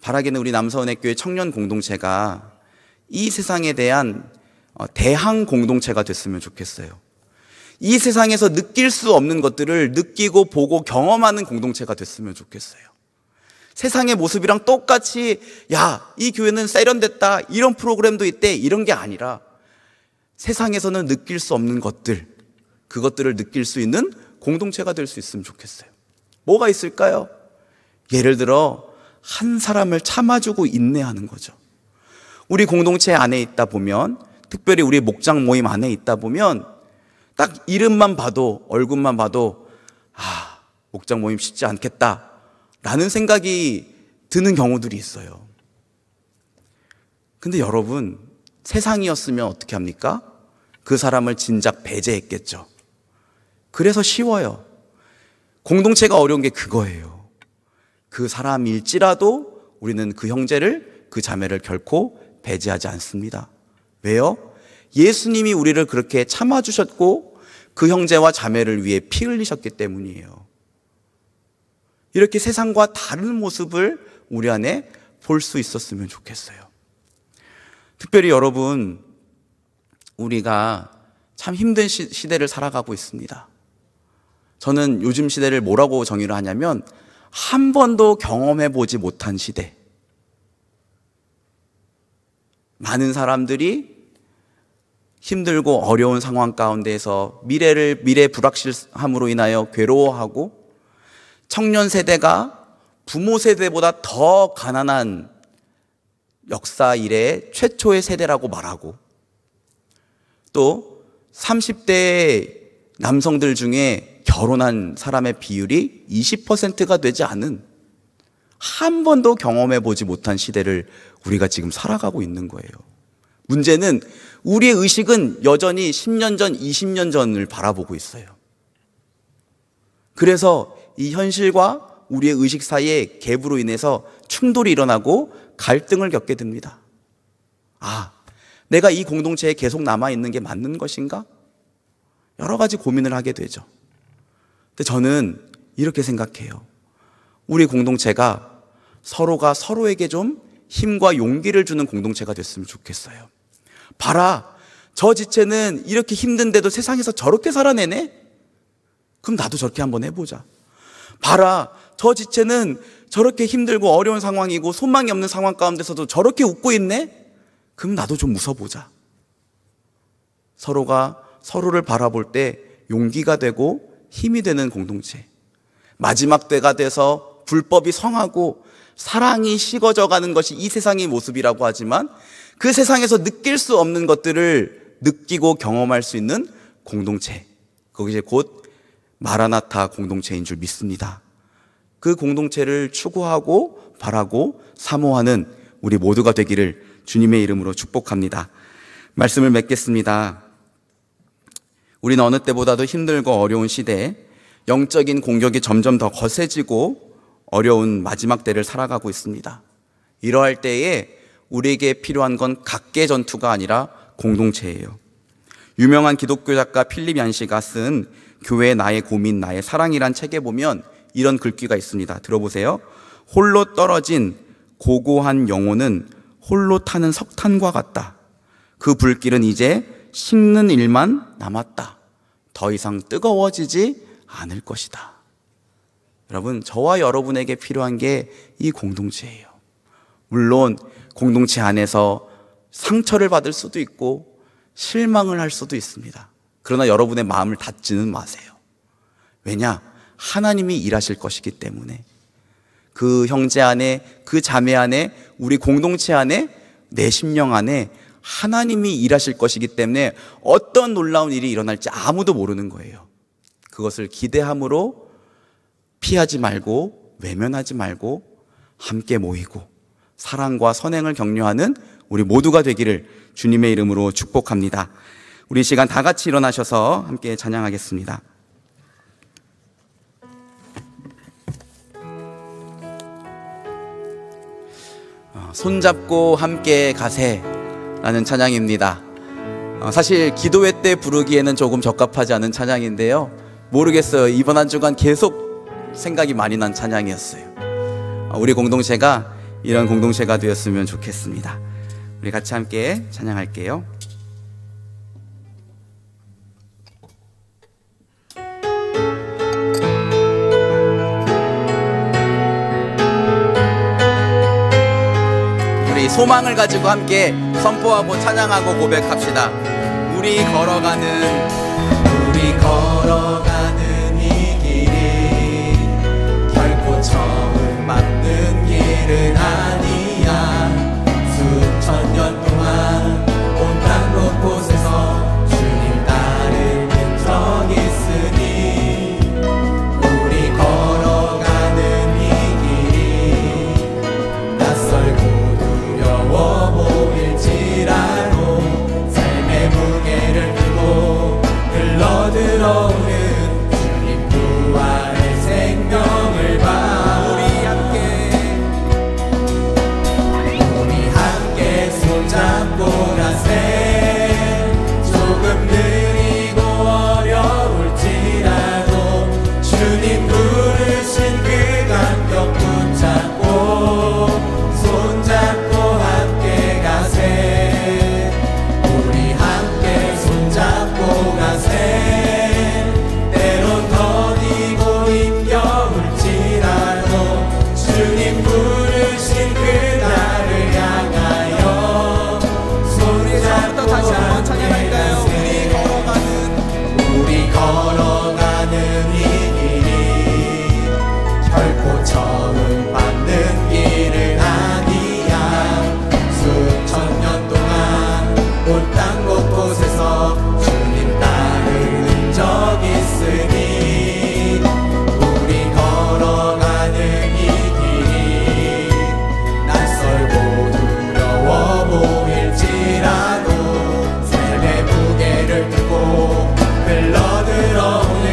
Speaker 6: 바라기는 우리 남서은혜교회 청년 공동체가 이 세상에 대한 대항 공동체가 됐으면 좋겠어요. 이 세상에서 느낄 수 없는 것들을 느끼고 보고 경험하는 공동체가 됐으면 좋겠어요. 세상의 모습이랑 똑같이 야, 이 교회는 세련됐다, 이런 프로그램도 있대, 이런 게 아니라 세상에서는 느낄 수 없는 것들, 그것들을 느낄 수 있는 공동체가 될 수 있으면 좋겠어요. 뭐가 있을까요? 예를 들어 한 사람을 참아주고 인내하는 거죠. 우리 공동체 안에 있다 보면, 특별히 우리 목장 모임 안에 있다 보면 딱 이름만 봐도, 얼굴만 봐도 목장 모임 쉽지 않겠다 라는 생각이 드는 경우들이 있어요. 근데 여러분, 세상이었으면 어떻게 합니까? 그 사람을 진작 배제했겠죠. 그래서 쉬워요. 공동체가 어려운 게 그거예요. 그 사람일지라도 우리는 그 형제를, 그 자매를 결코 배제하지 않습니다. 왜요? 예수님이 우리를 그렇게 참아주셨고 그 형제와 자매를 위해 피 흘리셨기 때문이에요. 이렇게 세상과 다른 모습을 우리 안에 볼 수 있었으면 좋겠어요. 특별히 여러분, 우리가 참 힘든 시대를 살아가고 있습니다. 저는 요즘 시대를 뭐라고 정의를 하냐면 한 번도 경험해 보지 못한 시대. 많은 사람들이 힘들고 어려운 상황 가운데에서 미래 불확실함으로 인하여 괴로워하고, 청년 세대가 부모 세대보다 더 가난한 역사 이래 최초의 세대라고 말하고, 또 30대 남성들 중에 결혼한 사람의 비율이 20%가 되지 않은, 한 번도 경험해 보지 못한 시대를 우리가 지금 살아가고 있는 거예요. 문제는 우리의 의식은 여전히 10년 전, 20년 전을 바라보고 있어요. 그래서 이 현실과 우리의 의식 사이에 갭으로 인해서 충돌이 일어나고 갈등을 겪게 됩니다. 내가 이 공동체에 계속 남아있는 게 맞는 것인가? 여러 가지 고민을 하게 되죠. 근데 저는 이렇게 생각해요. 우리 공동체가 서로가 서로에게 좀 힘과 용기를 주는 공동체가 됐으면 좋겠어요. 봐라, 저 지체는 이렇게 힘든데도 세상에서 저렇게 살아내네? 그럼 나도 저렇게 한번 해보자. 봐라, 저 지체는 저렇게 힘들고 어려운 상황이고 소망이 없는 상황 가운데서도 저렇게 웃고 있네? 그럼 나도 좀 웃어보자. 서로가 서로를 바라볼 때 용기가 되고 힘이 되는 공동체. 마지막 때가 돼서 불법이 성하고 사랑이 식어져 가는 것이 이 세상의 모습이라고 하지만, 그 세상에서 느낄 수 없는 것들을 느끼고 경험할 수 있는 공동체, 그것이 곧 마라나타 공동체인 줄 믿습니다. 그 공동체를 추구하고 바라고 사모하는 우리 모두가 되기를 주님의 이름으로 축복합니다. 말씀을 맺겠습니다. 우리는 어느 때보다도 힘들고 어려운 시대에 영적인 공격이 점점 더 거세지고 어려운 마지막 때를 살아가고 있습니다. 이러할 때에 우리에게 필요한 건 각계 전투가 아니라 공동체예요. 유명한 기독교 작가 필립 얀시가 쓴 교회 나의 고민 나의 사랑이란 책에 보면 이런 글귀가 있습니다. 들어보세요. 홀로 떨어진 고고한 영혼은 홀로 타는 석탄과 같다. 그 불길은 이제 식는 일만 남았다. 더 이상 뜨거워지지 않을 것이다. 여러분, 저와 여러분에게 필요한 게 이 공동체예요. 물론 공동체 안에서 상처를 받을 수도 있고 실망을 할 수도 있습니다. 그러나 여러분의 마음을 닫지는 마세요. 왜냐? 하나님이 일하실 것이기 때문에. 그 형제 안에, 그 자매 안에, 우리 공동체 안에, 내 심령 안에 하나님이 일하실 것이기 때문에 어떤 놀라운 일이 일어날지 아무도 모르는 거예요. 그것을 기대함으로 피하지 말고 외면하지 말고 함께 모이고 사랑과 선행을 격려하는 우리 모두가 되기를 주님의 이름으로 축복합니다. 우리 시간 다 같이 일어나셔서 함께 찬양하겠습니다. 손잡고 함께 가세라는 찬양입니다. 사실 기도회 때 부르기에는 조금 적합하지 않은 찬양인데요, 모르겠어요. 이번 한 주간 계속 생각이 많이 난 찬양이었어요. 우리 공동체가 이런 공동체가 되었으면 좋겠습니다. 우리 같이 함께 찬양할게요. 우리 소망을 가지고 함께 선포하고 찬양하고 고백합시다. 우리 걸어가는 이 길이 결코 처음 맞는 길
Speaker 7: 길은 아니야. 수천 년 동안 온 땅 곳곳에서 주님 따르는 적 있으니 우리 걸어가는 이 길이 낯설고 두려워 보일지라도 삶의 무게를 두고 흘러들어오는 주님 부활의 생명을 봐. 우리 함께 손잡고 가세. 조금 느리고 어려울지라도 주님 부르신 그 간격 붙잡고 손잡고 함께 가세. 우리 함께 손잡고 가세. 때론 더디고 힘겨울지라도 주님 부르신 그날을 향하여 손잡고
Speaker 6: 다시 한번 찬양할까요?
Speaker 7: 우리 걸어가는 이 길이 결코 처음 밟는 길은 아니야. 수천 년 동안 온 땅 곳곳에서 주님 따르는 적 있으니 우리 걸어가는 이 길이 낯설고 두려워 보일지라도 삶의 무게를 두고 흘러들어오는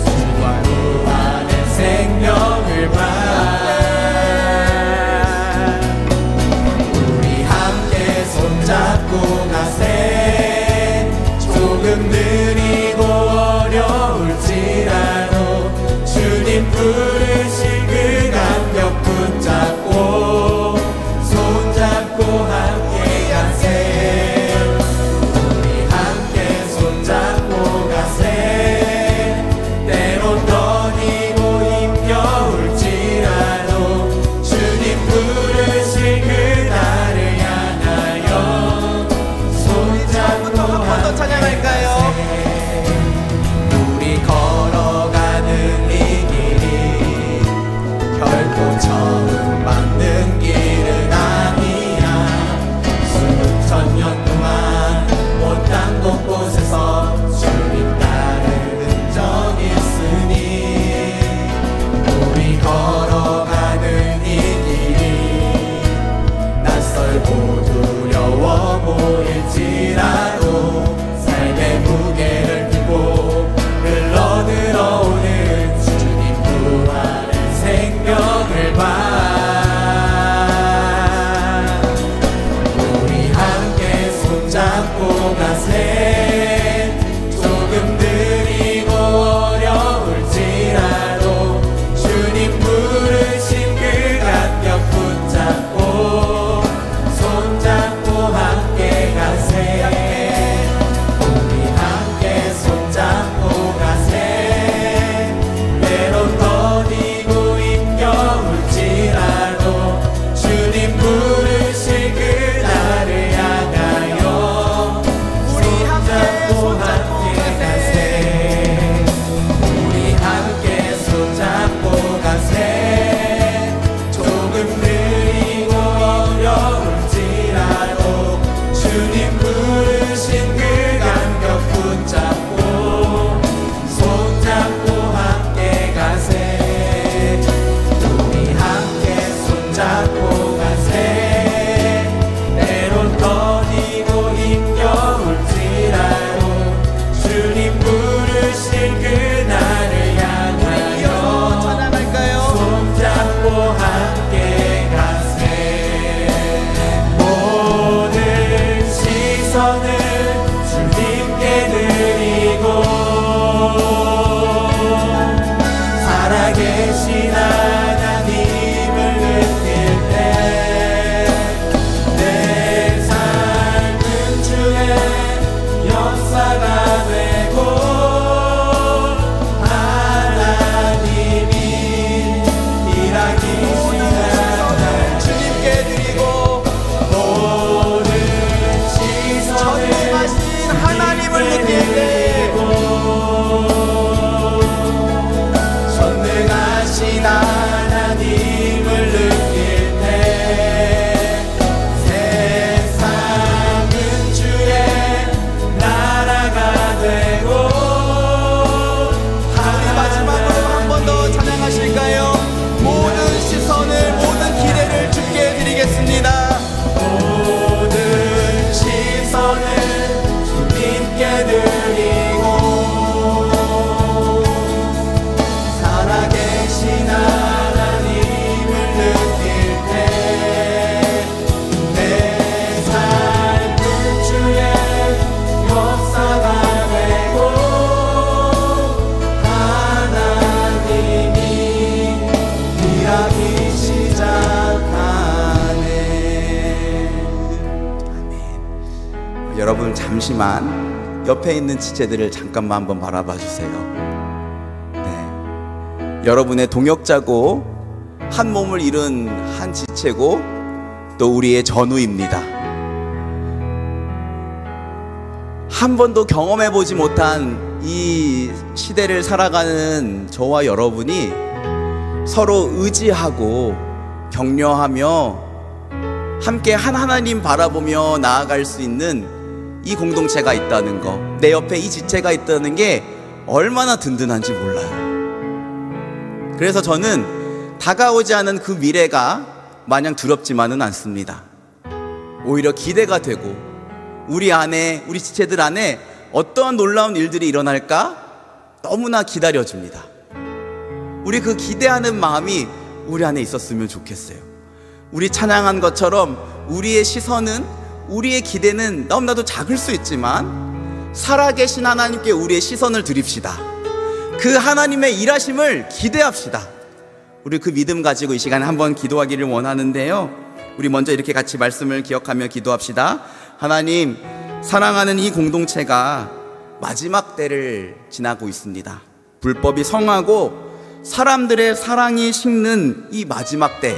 Speaker 7: 주와 부활의 생명을 봐. 우리 함께 손잡고 가세. 조금 느리고 어려울지라도 주님 부르신 그 간격 붙잡고 손잡고 함께 가세. 우리 함께 손잡고 가세. 때론 더디고 힘겨울지라도 주님 부르신 그날을 향하여 손잡고
Speaker 6: 한번더 찬양할까요?
Speaker 7: 우리 걸어가는 이 길이 결코 처음 밟는 길은 아니야. 수천 년 동안 온 땅 곳곳에서 주님 따르는 적 있으니 우리 걸어가는 이 길이 낯설고 두려워 보일지라도 삶의 무게를 두고 흘러들어오는 주님 부활의 생명을 봐. 우리 함께 손잡고 가세. 조금 느리고 어려울지라도 주님 부르신 그 간격 붙잡고 손잡고 함께 가세. 우리 함께 손잡고 가세. 때론 더디고 힘겨울지라도 주님 부르신 그날을 향하여 손잡고 함께 가세. 우리 함께 손잡고 가세. 조금 느리고 어려울지라도 주님 부르신 그 간격 붙잡고 손잡고 함께 가세. 우리 함께 손잡고 가세. 때론 더디고 힘겨울지라도 주님 부르신 그날을 향하여
Speaker 6: 찬양할까요?
Speaker 7: 손잡고 함께 가세. 모든 시선을 주님께 드리고 살아계신 하나님을 느낄 때 내 삶은 주의 역사가 되고 하나님이 일하기 시작할
Speaker 6: 주님께 드리고
Speaker 7: 모든 시선을
Speaker 6: 전능하신 하나님을 느낄 때
Speaker 7: 전능하신 하나님을 느낄 때
Speaker 6: 잠시만 옆에 있는 지체들을 잠깐만 한번 바라봐 주세요. 네. 여러분의 동역자고 한 몸을 이룬 한 지체고 또 우리의 전우입니다. 한 번도 경험해보지 못한 이 시대를 살아가는 저와 여러분이 서로 의지하고 격려하며 함께 한 하나님 바라보며 나아갈 수 있는 이 공동체가 있다는 거, 내 옆에 이 지체가 있다는 게 얼마나 든든한지 몰라요. 그래서 저는 다가오지 않은 그 미래가 마냥 두렵지만은 않습니다. 오히려 기대가 되고 우리 안에, 우리 지체들 안에 어떠한 놀라운 일들이 일어날까 너무나 기다려집니다. 우리 그 기대하는 마음이 우리 안에 있었으면 좋겠어요. 우리 찬양한 것처럼 우리의 시선은, 우리의 기대는 너무나도 작을 수 있지만 살아계신 하나님께 우리의 시선을 드립시다. 그 하나님의 일하심을 기대합시다. 우리 그 믿음 가지고 이 시간에 한번 기도하기를 원하는데요, 우리 먼저 이렇게 같이 말씀을 기억하며 기도합시다. 하나님, 사랑하는 이 공동체가 마지막 때를 지나고 있습니다. 불법이 성하고 사람들의 사랑이 식는 이 마지막 때,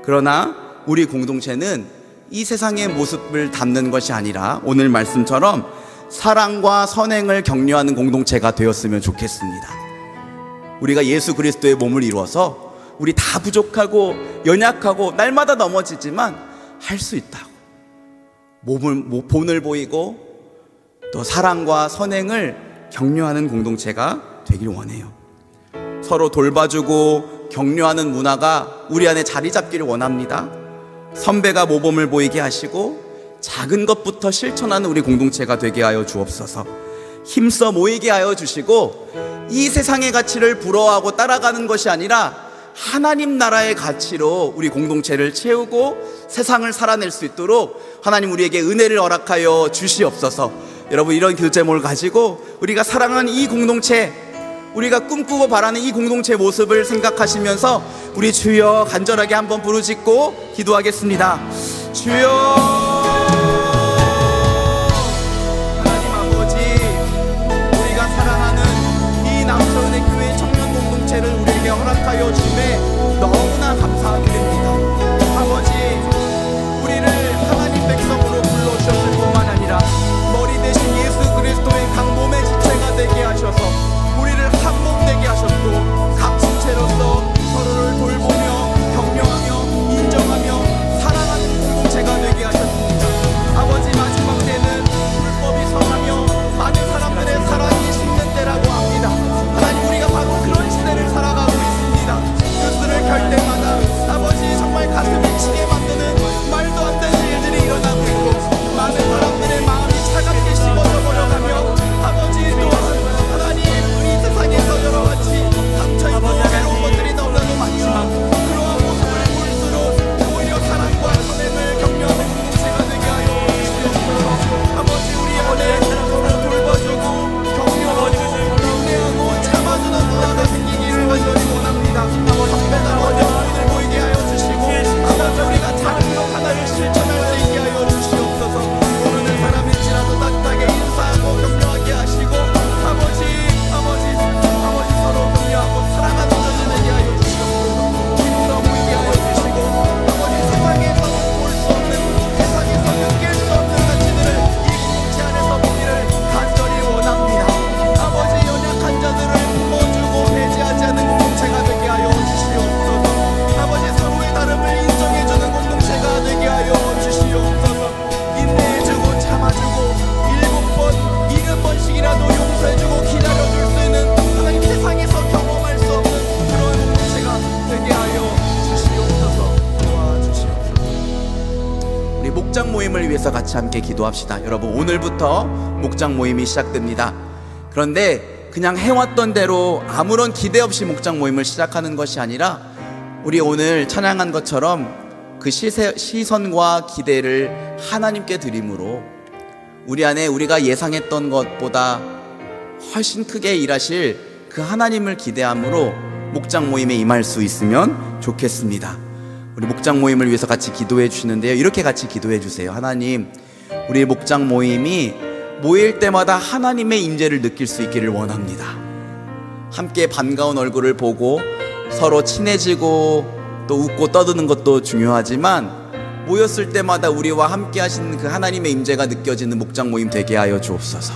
Speaker 6: 그러나 우리 공동체는 이 세상의 모습을 담는 것이 아니라 오늘 말씀처럼 사랑과 선행을 격려하는 공동체가 되었으면 좋겠습니다. 우리가 예수 그리스도의 몸을 이루어서 우리 다 부족하고 연약하고 날마다 넘어지지만 할 수 있다고 본을 보이고 또 사랑과 선행을 격려하는 공동체가 되길 원해요. 서로 돌봐주고 격려하는 문화가 우리 안에 자리 잡기를 원합니다. 선배가 모범을 보이게 하시고 작은 것부터 실천하는 우리 공동체가 되게 하여 주옵소서. 힘써 모이게 하여 주시고 이 세상의 가치를 부러워하고 따라가는 것이 아니라 하나님 나라의 가치로 우리 공동체를 채우고 세상을 살아낼 수 있도록 하나님 우리에게 은혜를 허락하여 주시옵소서. 여러분, 이런 기도 제목을 가지고 우리가 사랑하는 이 공동체, 우리가 꿈꾸고 바라는 이 공동체 모습을 생각하시면서 우리 주여 간절하게 한번 부르짖고 기도하겠습니다. 주여, 하나님 아버지, 우리가 사랑하는 이 남서은의 교회 청년 공동체를 우리에게 허락하여 주매 너무나 감사드립니다. 아버지, 우리를 하나님 백성으로 불러주셨을 뿐만 아니라 머리 대신 예수 그리스도의 강몸의 지체가 되게 하셔서 우리를 한 몸 되게 하셨고 각 지체로서 서로를 돌보며 격려하며 인정하며 사랑하는 공동체가 되게 하셨습니다. 아버지, 마지막 때는 불법이 성하며 많은 사람들의 사랑이 식는 때라고 합니다. 하나님, 우리가 바로 그런 시대를 살아가고 있습니다. 뉴스를 켤 때마다 아버지, 정말 가슴이 치게 만드는 말도 안 되는 일들이 일어나고 있고 많은 사람들의 마음이 차갑게 식어져 버려가며 아버지, 또한 하나님 이 세상에서 여러가지 상처있고 외로운 것들이 너무나도 많지만 그러한 모습을 볼수록 오히려 사랑과 선행을 격려하는 공동체가 되게 하여 주시옵소서. 아버지, 우리 안에 서로 돌봐주고 격려하고 인내하고 참아주는 문화가 생기기를 간절히 원합니다. 선배나 원정을 보이게 하여 주시고 아버지, 우리가 작은 것 하나를 실천할 수 있게 하여 주시옵소서. 모르는 사람일지라도 따뜻하게 인사하고 격려하게 하시고 아버지 서로 격려하고 사랑하는 자들 되게 하여 주시옵소서. 힘써 보이게 하여 주시고 아버지, 세상에서 볼 수 없는, 세상에서 느낄 수 없는 가치들을 이 공동체 안에서 보기를 간절히 원합니다. 아버지, 연약한 자들을 품어주고 배제하지 않는 공동체가 되게 하여 주시옵소서. 아버지, 서로의 다름을 인정해주는 공동체가 되게 하여 주시옵소서. 인내해주고 참아주고 7번, 70번씩이라도 용서해주고 기다려줄 수 있는 하나님 세상에서 경험할 수 없는 그런 공동체가 되게 하여 주시옵소서. 도와주시옵소서. 우리 목장 모임을 위해서 같이 함께 기도합시다. 여러분, 오늘부터 목장 모임이 시작됩니다. 그런데 그냥 해왔던 대로 아무런 기대 없이 목장 모임을 시작하는 것이 아니라 우리 오늘 찬양한 것처럼 그 시선과 기대를 하나님께 드림으로 우리 안에 우리가 예상했던 것보다 훨씬 크게 일하실 그 하나님을 기대함으로 목장 모임에 임할 수 있으면 좋겠습니다. 우리 목장 모임을 위해서 같이 기도해 주시는데요, 이렇게 같이 기도해 주세요. 하나님, 우리 목장 모임이 모일 때마다 하나님의 임재를 느낄 수 있기를 원합니다. 함께 반가운 얼굴을 보고 서로 친해지고 또 웃고 떠드는 것도 중요하지만 모였을 때마다 우리와 함께 하시는 그 하나님의 임재가 느껴지는 목장 모임 되게 하여 주옵소서.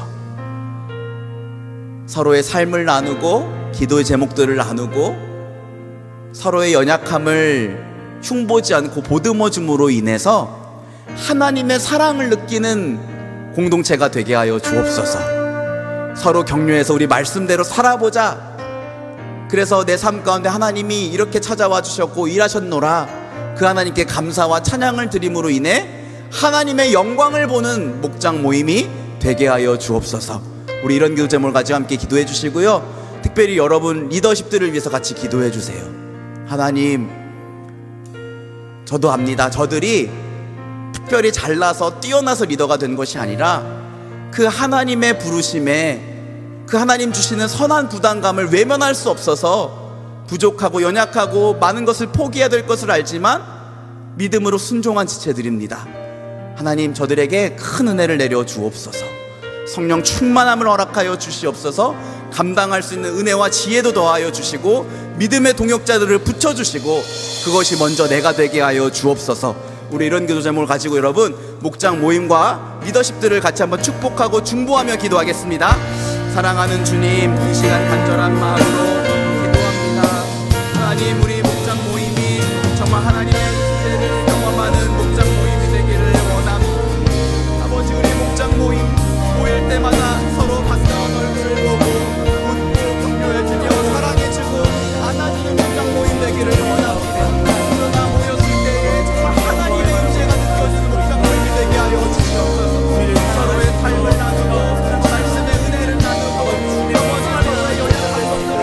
Speaker 6: 서로의 삶을 나누고 기도의 제목들을 나누고 서로의 연약함을 흉보지 않고 보듬어 줌으로 인해서 하나님의 사랑을 느끼는 공동체가 되게 하여 주옵소서. 서로 격려해서 우리 말씀대로 살아보자. 그래서 내 삶 가운데 하나님이 이렇게 찾아와 주셨고 일하셨노라. 그 하나님께 감사와 찬양을 드림으로 인해 하나님의 영광을 보는 목장 모임이 되게 하여 주옵소서. 우리 이런 기도 제목을 가지고 함께 기도해 주시고요. 특별히 여러분 리더십들을 위해서 같이 기도해 주세요. 하나님, 저도 압니다. 저들이 특별히 잘나서 뛰어나서 리더가 된 것이 아니라 그 하나님의 부르심에 그 하나님 주시는 선한 부담감을 외면할 수 없어서 부족하고 연약하고 많은 것을 포기해야 될 것을 알지만 믿음으로 순종한 지체들입니다. 하나님, 저들에게 큰 은혜를 내려 주옵소서. 성령 충만함을 허락하여 주시옵소서. 감당할 수 있는 은혜와 지혜도 더하여 주시고 믿음의 동역자들을 붙여주시고 그것이 먼저 내가 되게 하여 주옵소서. 우리 이런 기도 제목을 가지고 여러분 목장 모임과 리더십들을 같이 한번 축복하고 중보하며 기도하겠습니다. 사랑하는 주님, 이 시간 간절한 마음으로 기도합니다. 하나님, 우리 목장 모임이 정말 하나님의 은혜를 경험하는 목장 모임이 되기를 원합니다. 아버지, 우리 목장 모임 모일 때마다 서로 반가운 얼굴을 보고 웃고 격려해주며 사랑해주고 안아주는 목장 모임 되기를 원합니다. 그러나 모였을 때에 정말 하나님의 임재가 느껴지는 목장 모임이 되게 하여 주시옵소서. 서로의 삶을 나누고 말씀의 은혜를 나누고 아버지 서로의 연약한 것들을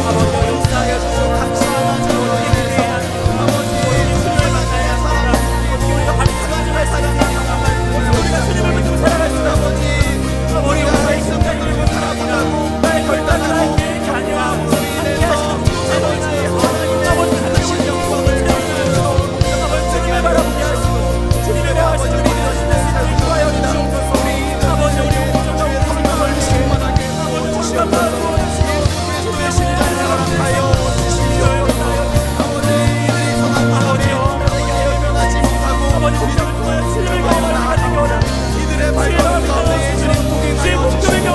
Speaker 6: 아버지 용서하여 주시고 같이 안아주고 인해서 아버지 주님을 만나야 사랑하고 우리가 하나님의 사랑을 우리가 주님을 믿고 살아갈 수 아버지 우리가 말씀 붙들고 살아보라고 나의 결단하고 강요하고 인해서 아버지 하나님의 영광을 보여주시고 아버지 주님을 바라보게 하시고 주님의 아버지 우리 믿으시는 구하여 주시옵소서. 아버지 우리 공동체의 성령을 충만하게 주시옵소서. 주의 심장을 허락하여 주시옵소서. 아버지 이들이 선한 마음으로 내게 변하지 못하고 아버지 믿음을 통하여 주님을 경험하는 이들의 발걸음 가운데 주님 동행하여 주시옵소서.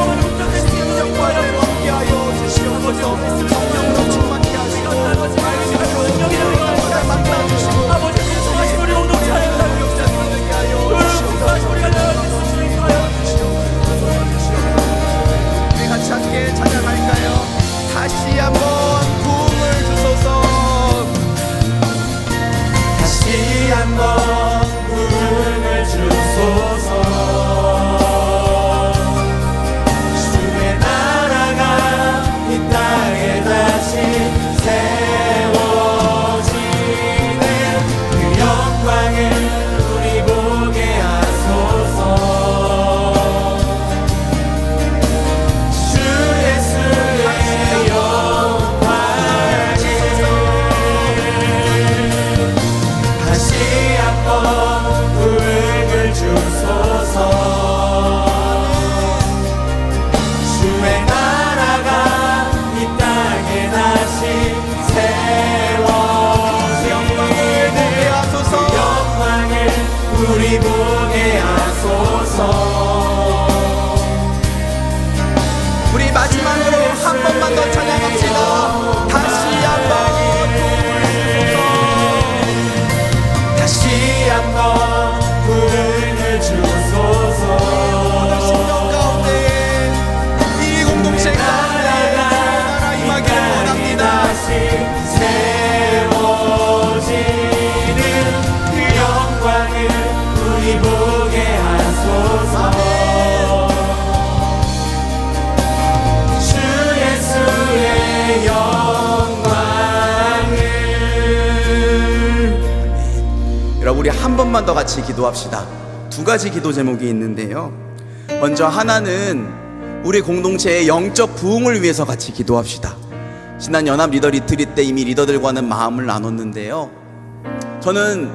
Speaker 6: 심령과를 함께 하여 주시옵소서. 성령으로 충만케 하시고 말씀으로 만나주시고 아버지 성하신 우리 공동체 하나님 역사를 되게 하여 주시옵소서. 우리 같이 함께 찬양할까요? 다시 한번 부흥을 주소서.
Speaker 7: 다시 한번 부흥을 주소서. 주의 나라가 이 땅에 다시 세워지는 그 영광을 우리 보게 하소서. 주 예수의 영광을 다시 한번 부흥을 주소서. 주의 나라가 이 땅에 다시 세워지는 영광을 우리 보게 하소서.
Speaker 6: 우리 마지막으로 한 번만 더 찬양합시다. 다시 한번
Speaker 7: 다시 한번 부흥을 주소서.
Speaker 6: 심령 가운데 이 공동체가 나라 임하기를 원합니다.
Speaker 7: 세워지는 그 영광을 우리 보게 하소서. 주 예수의 영광을.
Speaker 6: 여러분, 우리 한 번만 더 같이 기도합시다. 두 가지 기도 제목이 있는데요. 먼저 하나는 우리 공동체의 영적 부흥을 위해서 같이 기도합시다. 지난 연합 리더 리트릿 때 이미 리더들과는 마음을 나눴는데요. 저는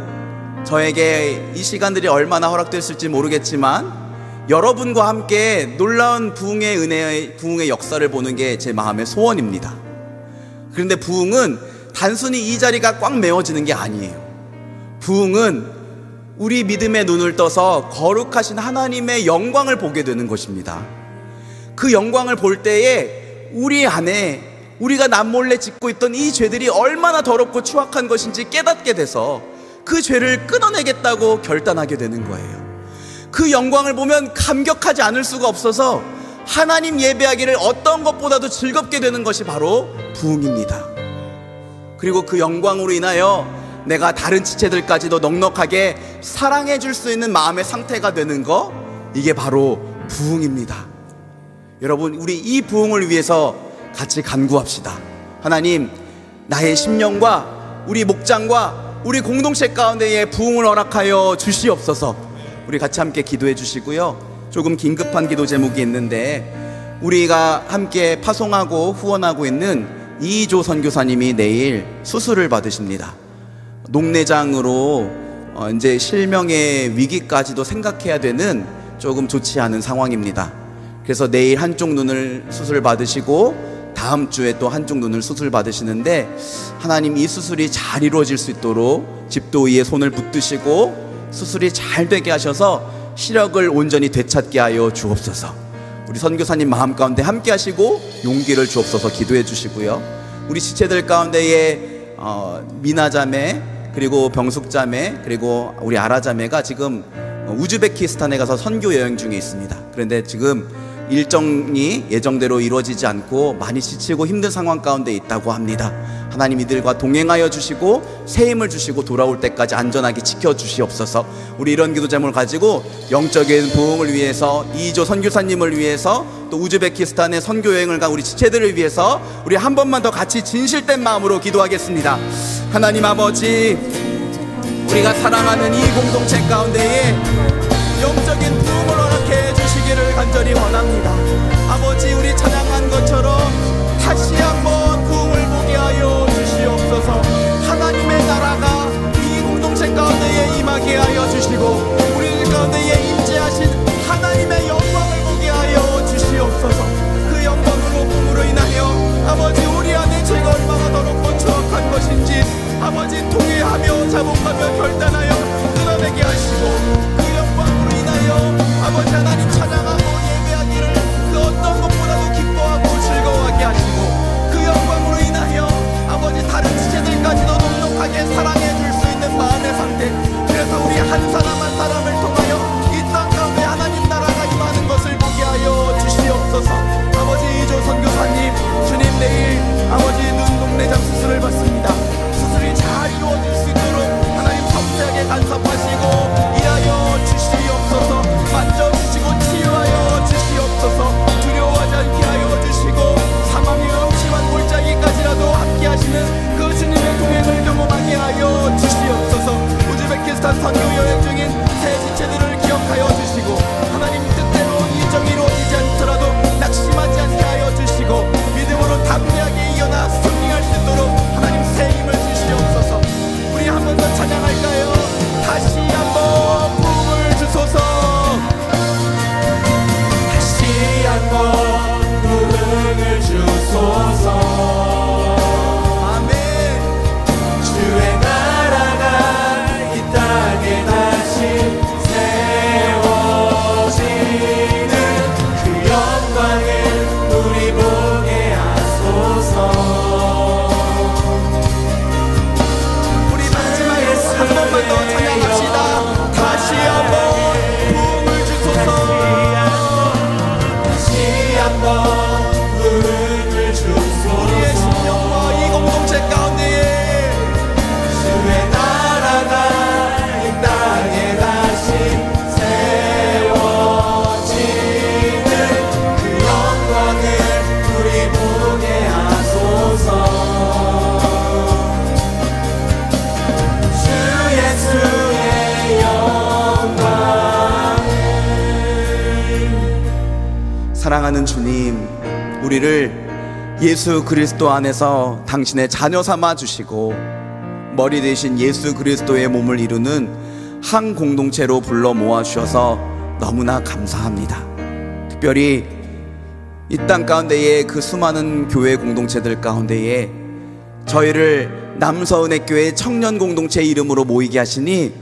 Speaker 6: 저에게 이 시간들이 얼마나 허락됐을지 모르겠지만 여러분과 함께 놀라운 부흥의 은혜의 부흥의 역사를 보는 게 제 마음의 소원입니다. 그런데 부흥은 단순히 이 자리가 꽉 메워지는 게 아니에요. 부흥은 우리 믿음의 눈을 떠서 거룩하신 하나님의 영광을 보게 되는 것입니다. 그 영광을 볼 때에 우리 안에 우리가 남몰래 짓고 있던 이 죄들이 얼마나 더럽고 추악한 것인지 깨닫게 돼서 그 죄를 끊어내겠다고 결단하게 되는 거예요. 그 영광을 보면 감격하지 않을 수가 없어서 하나님 예배하기를 어떤 것보다도 즐겁게 되는 것이 바로 부흥입니다. 그리고 그 영광으로 인하여 내가 다른 지체들까지도 넉넉하게 사랑해 줄 수 있는 마음의 상태가 되는 거, 이게 바로 부흥입니다. 여러분, 우리 이 부흥을 위해서 같이 간구합시다. 하나님, 나의 심령과 우리 목장과 우리 공동체 가운데에 부흥을 허락하여 주시옵소서. 우리 같이 함께 기도해 주시고요. 조금 긴급한 기도 제목이 있는데, 우리가 함께 파송하고 후원하고 있는 이조 선교사님이 내일 수술을 받으십니다. 녹내장으로 이제 실명의 위기까지도 생각해야 되는 조금 좋지 않은 상황입니다. 그래서 내일 한쪽 눈을 수술 받으시고 다음 주에 또 한쪽 눈을 수술 받으시는데, 하나님 이 수술이 잘 이루어질 수 있도록 집도의의 손을 붙드시고 수술이 잘 되게 하셔서 시력을 온전히 되찾게 하여 주옵소서. 우리 선교사님 마음 가운데 함께 하시고 용기를 주옵소서 기도해 주시고요. 우리 지체들 가운데에 미나자매, 그리고 병숙자매, 그리고 우리 아라자매가 지금 우즈베키스탄에 가서 선교 여행 중에 있습니다. 그런데 지금 일정이 예정대로 이루어지지 않고 많이 지치고 힘든 상황 가운데 있다고 합니다. 하나님 이들과 동행하여 주시고 새 힘을 주시고 돌아올 때까지 안전하게 지켜주시옵소서. 우리 이런 기도 제목을 가지고 영적인 부흥을 위해서, 이조 선교사님을 위해서, 또 우즈베키스탄의 선교 여행을 간 우리 지체들을 위해서 우리 한 번만 더 같이 진실된 마음으로 기도하겠습니다. 하나님 아버지, 우리가 사랑하는 이 공동체 가운데에 영적인 부흥을 허락해 주시기를 간절히 원합니다. 아버지, 우리 찬양한 것처럼 다시 한번 부흥을 보게 하여 주시옵소서. 하나님의 나라가 이 공동체 가운데에 임하게 하여 주시고 우리들 가운데에 임재하신 하나님의 영광을 보게 하여 주시옵소서. 그 영광으로 부흥으로 인하여 아버지, 우리 안에 죄가 얼마나 더럽고 추악한 것인지 아버지 통회하며 자복하며 결단하여 끊어내게 하시고, 그 영광으로 인하여 아버지 하나님 찬양하고 예배하기를 그 어떤 것보다도 기뻐하고 즐거워하게 하시고, 그 영광으로 인하여 아버지 다른 지체들까지도 넉넉하게 사랑해 줄 수 있는 마음의 상태. 그래서 우리 한 사람 한 사람을 통하여 이 땅 가운데 하나님 나라가 임하는 것을 보게 하여 주시옵소서. 아버지 이조 선교사님, 주님 내일 아버지 눈 녹내장 수술을 받습니다. 수술이 잘 이루어질 수 있도록 하나님 섬세하게 간섭하시고 일하여 주시옵소서. 만져주시고 치유하여 주시옵소서. 두려워하지 않게 하여 주시고 사망의 음침한 골짜기까지라도 함께 하시는 그 주님의 동행을 경험하게 하여 주시옵소서. 우즈베키스탄 선교 여행 중인 새 지체들을 기억하여 주시고, 하나님 뜻대로 일정이 이루어지지 않더라도 낙심하지 않게 하여 주시고 믿음으로 담대하게 이어나 승리할 수 있도록 하나님 새 힘을 주시옵소서. 우리 한 번 더 찬양할까요? 다시 한번 부흥을 주소서.
Speaker 7: 다시 한번 부흥을 주소서. 주의 나라가 이 땅에 다시 세워지는 그 영광을 우리 보게 하소서.
Speaker 6: 우리 마지막에 한 번만 더 찬양합시다. 다시 한번 부흥을 주소서.
Speaker 7: 다시 한번 부흥을 주소서.
Speaker 6: 우리의 심령과 이 공동체 가운데에
Speaker 7: 주의 나라가 이 땅에 다시 세워지는 그 영광을 우리 보게 하소서. 주 예수의 영광을.
Speaker 6: 사랑하는 주님, 우리를 예수 그리스도 안에서 당신의 자녀 삼아 주시고 머리 대신 예수 그리스도의 몸을 이루는 한 공동체로 불러 모아주셔서 너무나 감사합니다. 특별히 이 땅 가운데에 그 수많은 교회 공동체들 가운데에 저희를 남서은혜교회 청년공동체 이름으로 모이게 하시니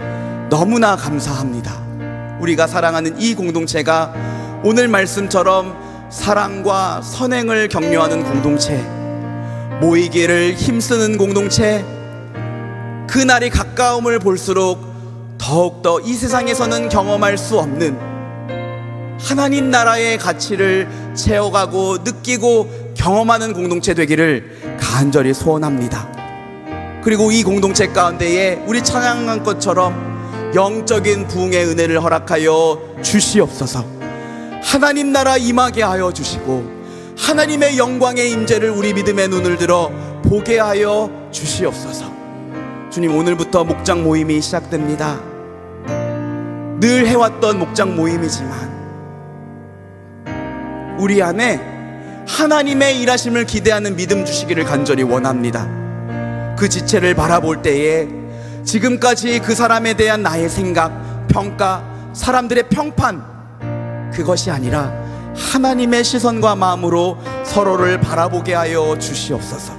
Speaker 6: 너무나 감사합니다. 우리가 사랑하는 이 공동체가 오늘 말씀처럼 사랑과 선행을 격려하는 공동체, 모이기를 힘쓰는 공동체, 그날이 가까움을 볼수록 더욱더 이 세상에서는 경험할 수 없는 하나님 나라의 가치를 채워가고 느끼고 경험하는 공동체 되기를 간절히 소원합니다. 그리고 이 공동체 가운데에 우리 찬양한 것처럼 영적인 부흥의 은혜를 허락하여 주시옵소서. 하나님 나라 임하게 하여 주시고 하나님의 영광의 임재를 우리 믿음의 눈을 들어 보게 하여 주시옵소서. 주님, 오늘부터 목장 모임이 시작됩니다. 늘 해왔던 목장 모임이지만 우리 안에 하나님의 일하심을 기대하는 믿음 주시기를 간절히 원합니다. 그 지체를 바라볼 때에 지금까지 그 사람에 대한 나의 생각, 평가, 사람들의 평판, 그것이 아니라 하나님의 시선과 마음으로 서로를 바라보게 하여 주시옵소서.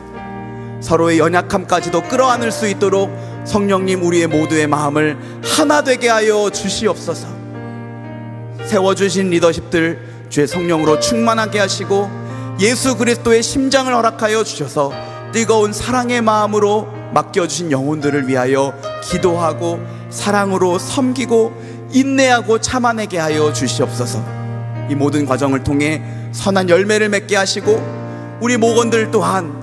Speaker 6: 서로의 연약함까지도 끌어안을 수 있도록 성령님, 우리의 모두의 마음을 하나 되게 하여 주시옵소서. 세워주신 리더십들 주의 성령으로 충만하게 하시고 예수 그리스도의 심장을 허락하여 주셔서 뜨거운 사랑의 마음으로 맡겨주신 영혼들을 위하여 기도하고 사랑으로 섬기고 인내하고 참아내게 하여 주시옵소서. 이 모든 과정을 통해 선한 열매를 맺게 하시고 우리 목원들 또한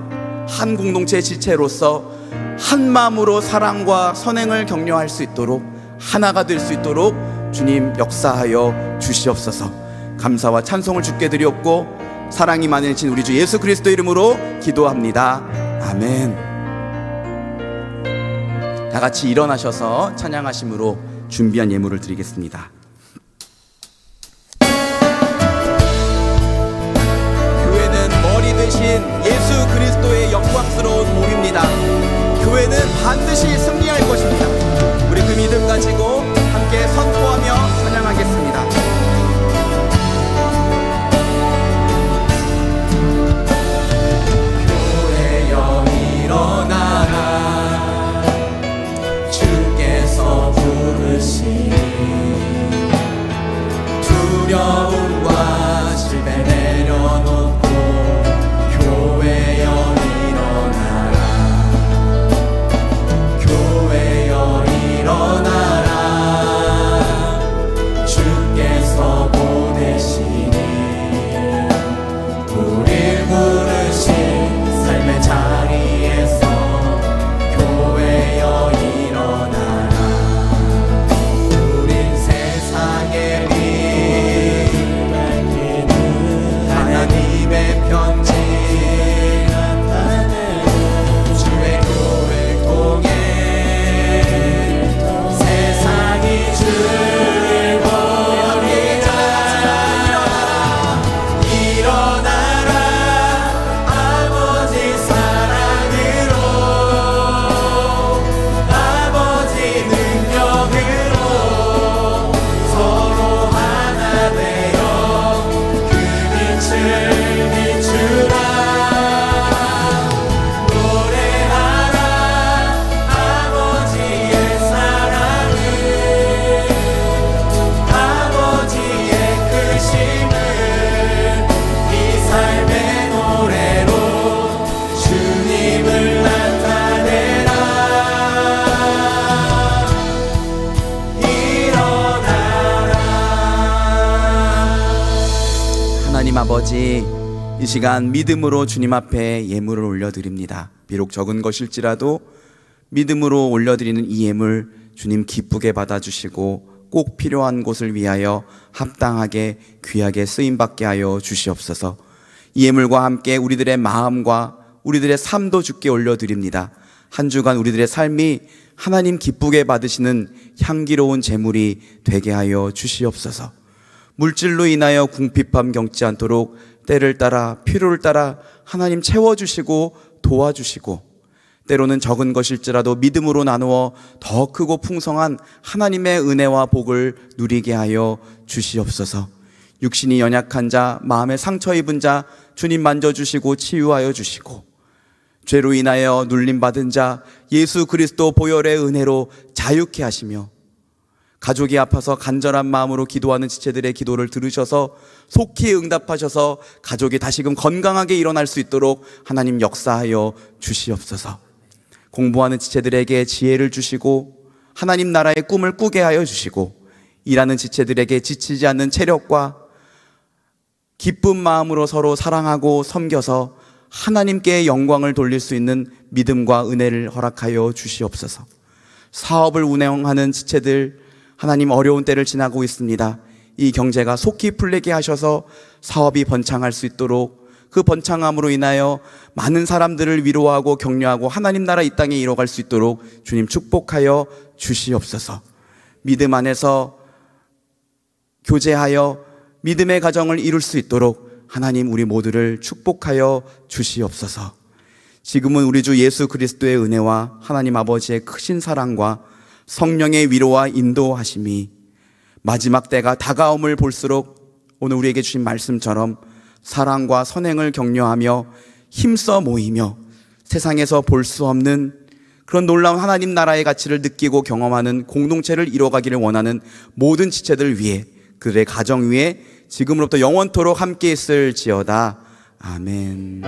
Speaker 6: 한 공동체 지체로서 한 마음으로 사랑과 선행을 격려할 수 있도록, 하나가 될 수 있도록 주님 역사하여 주시옵소서. 감사와 찬송을 주께 드리옵고 사랑이 많으신 우리 주 예수 그리스도 이름으로 기도합니다. 아멘. 다 같이 일어나셔서 찬양하심으로 준비한 예물을 드리겠습니다. 교회는 머리 되신 예수 그리스도의 영광스러운 몸입니다. 교회는 반드시 승리할 것입니다. 우리 그 믿음 가지고 함께 선포하며 찬양하겠습니다. 교회여 일어나라, 주께서 부르시니 두려움과 실패 내려놓고 교회여 일어나라, 교회여 일어나라, 주께서 보내시니 우릴 부르신 삶의 자리에서 교회여 일어나라. 우린 세상의 빛 밝히는 하나님의 편지 주의 교회를 통해 세상이 주를 보리라. 일어나라, 아버지 사랑으로, 아버지 능력으로 서로 하나 되어 그 빛을 비추라. 노래하라 아버지의 사랑을, 아버지의 크심을 이 삶의 노래로 주님을 나타내라. 일어나라. 하나님 아버지, 이 시간 믿음으로 주님 앞에 예물을 올려드립니다. 비록 적은 것일지라도 믿음으로 올려드리는 이 예물 주님 기쁘게 받아주시고 꼭 필요한 곳을 위하여 합당하게 귀하게 쓰임받게 하여 주시옵소서. 이 예물과 함께 우리들의 마음과 우리들의 삶도 주께 올려드립니다. 한 주간 우리들의 삶이 하나님 기쁘게 받으시는 향기로운 제물이 되게 하여 주시옵소서. 물질로 인하여 궁핍함 겪지 않도록 때를 따라 필요를 따라 하나님 채워주시고 도와주시고, 때로는 적은 것일지라도 믿음으로 나누어 더 크고 풍성한 하나님의 은혜와 복을 누리게 하여 주시옵소서. 육신이 연약한 자, 마음에 상처 입은 자 주님 만져주시고 치유하여 주시고, 죄로 인하여 눌림받은 자 예수 그리스도 보혈의 은혜로 자유케 하시며, 가족이 아파서 간절한 마음으로 기도하는 지체들의 기도를 들으셔서 속히 응답하셔서 가족이 다시금 건강하게 일어날 수 있도록 하나님 역사하여 주시옵소서. 공부하는 지체들에게 지혜를 주시고 하나님 나라의 꿈을 꾸게 하여 주시고, 일하는 지체들에게 지치지 않는 체력과 기쁜 마음으로 서로 사랑하고 섬겨서 하나님께 영광을 돌릴 수 있는 믿음과 은혜를 허락하여 주시옵소서. 사업을 운영하는 지체들, 하나님 어려운 때를 지나고 있습니다. 이 경제가 속히 풀리게 하셔서 사업이 번창할 수 있도록, 그 번창함으로 인하여 많은 사람들을 위로하고 격려하고 하나님 나라 이 땅에 이뤄갈 수 있도록 주님 축복하여 주시옵소서. 믿음 안에서 교제하여 믿음의 가정을 이룰 수 있도록 하나님 우리 모두를 축복하여 주시옵소서. 지금은 우리 주 예수 그리스도의 은혜와 하나님 아버지의 크신 사랑과 성령의 위로와 인도하심이 마지막 때가 다가옴을 볼수록 오늘 우리에게 주신 말씀처럼 사랑과 선행을 격려하며 힘써 모이며 세상에서 볼 수 없는 그런 놀라운 하나님 나라의 가치를 느끼고 경험하는 공동체를 이뤄가기를 원하는 모든 지체들 위해, 그들의 가정 위에 지금으로부터 영원토록 함께 있을지어다. 아멘.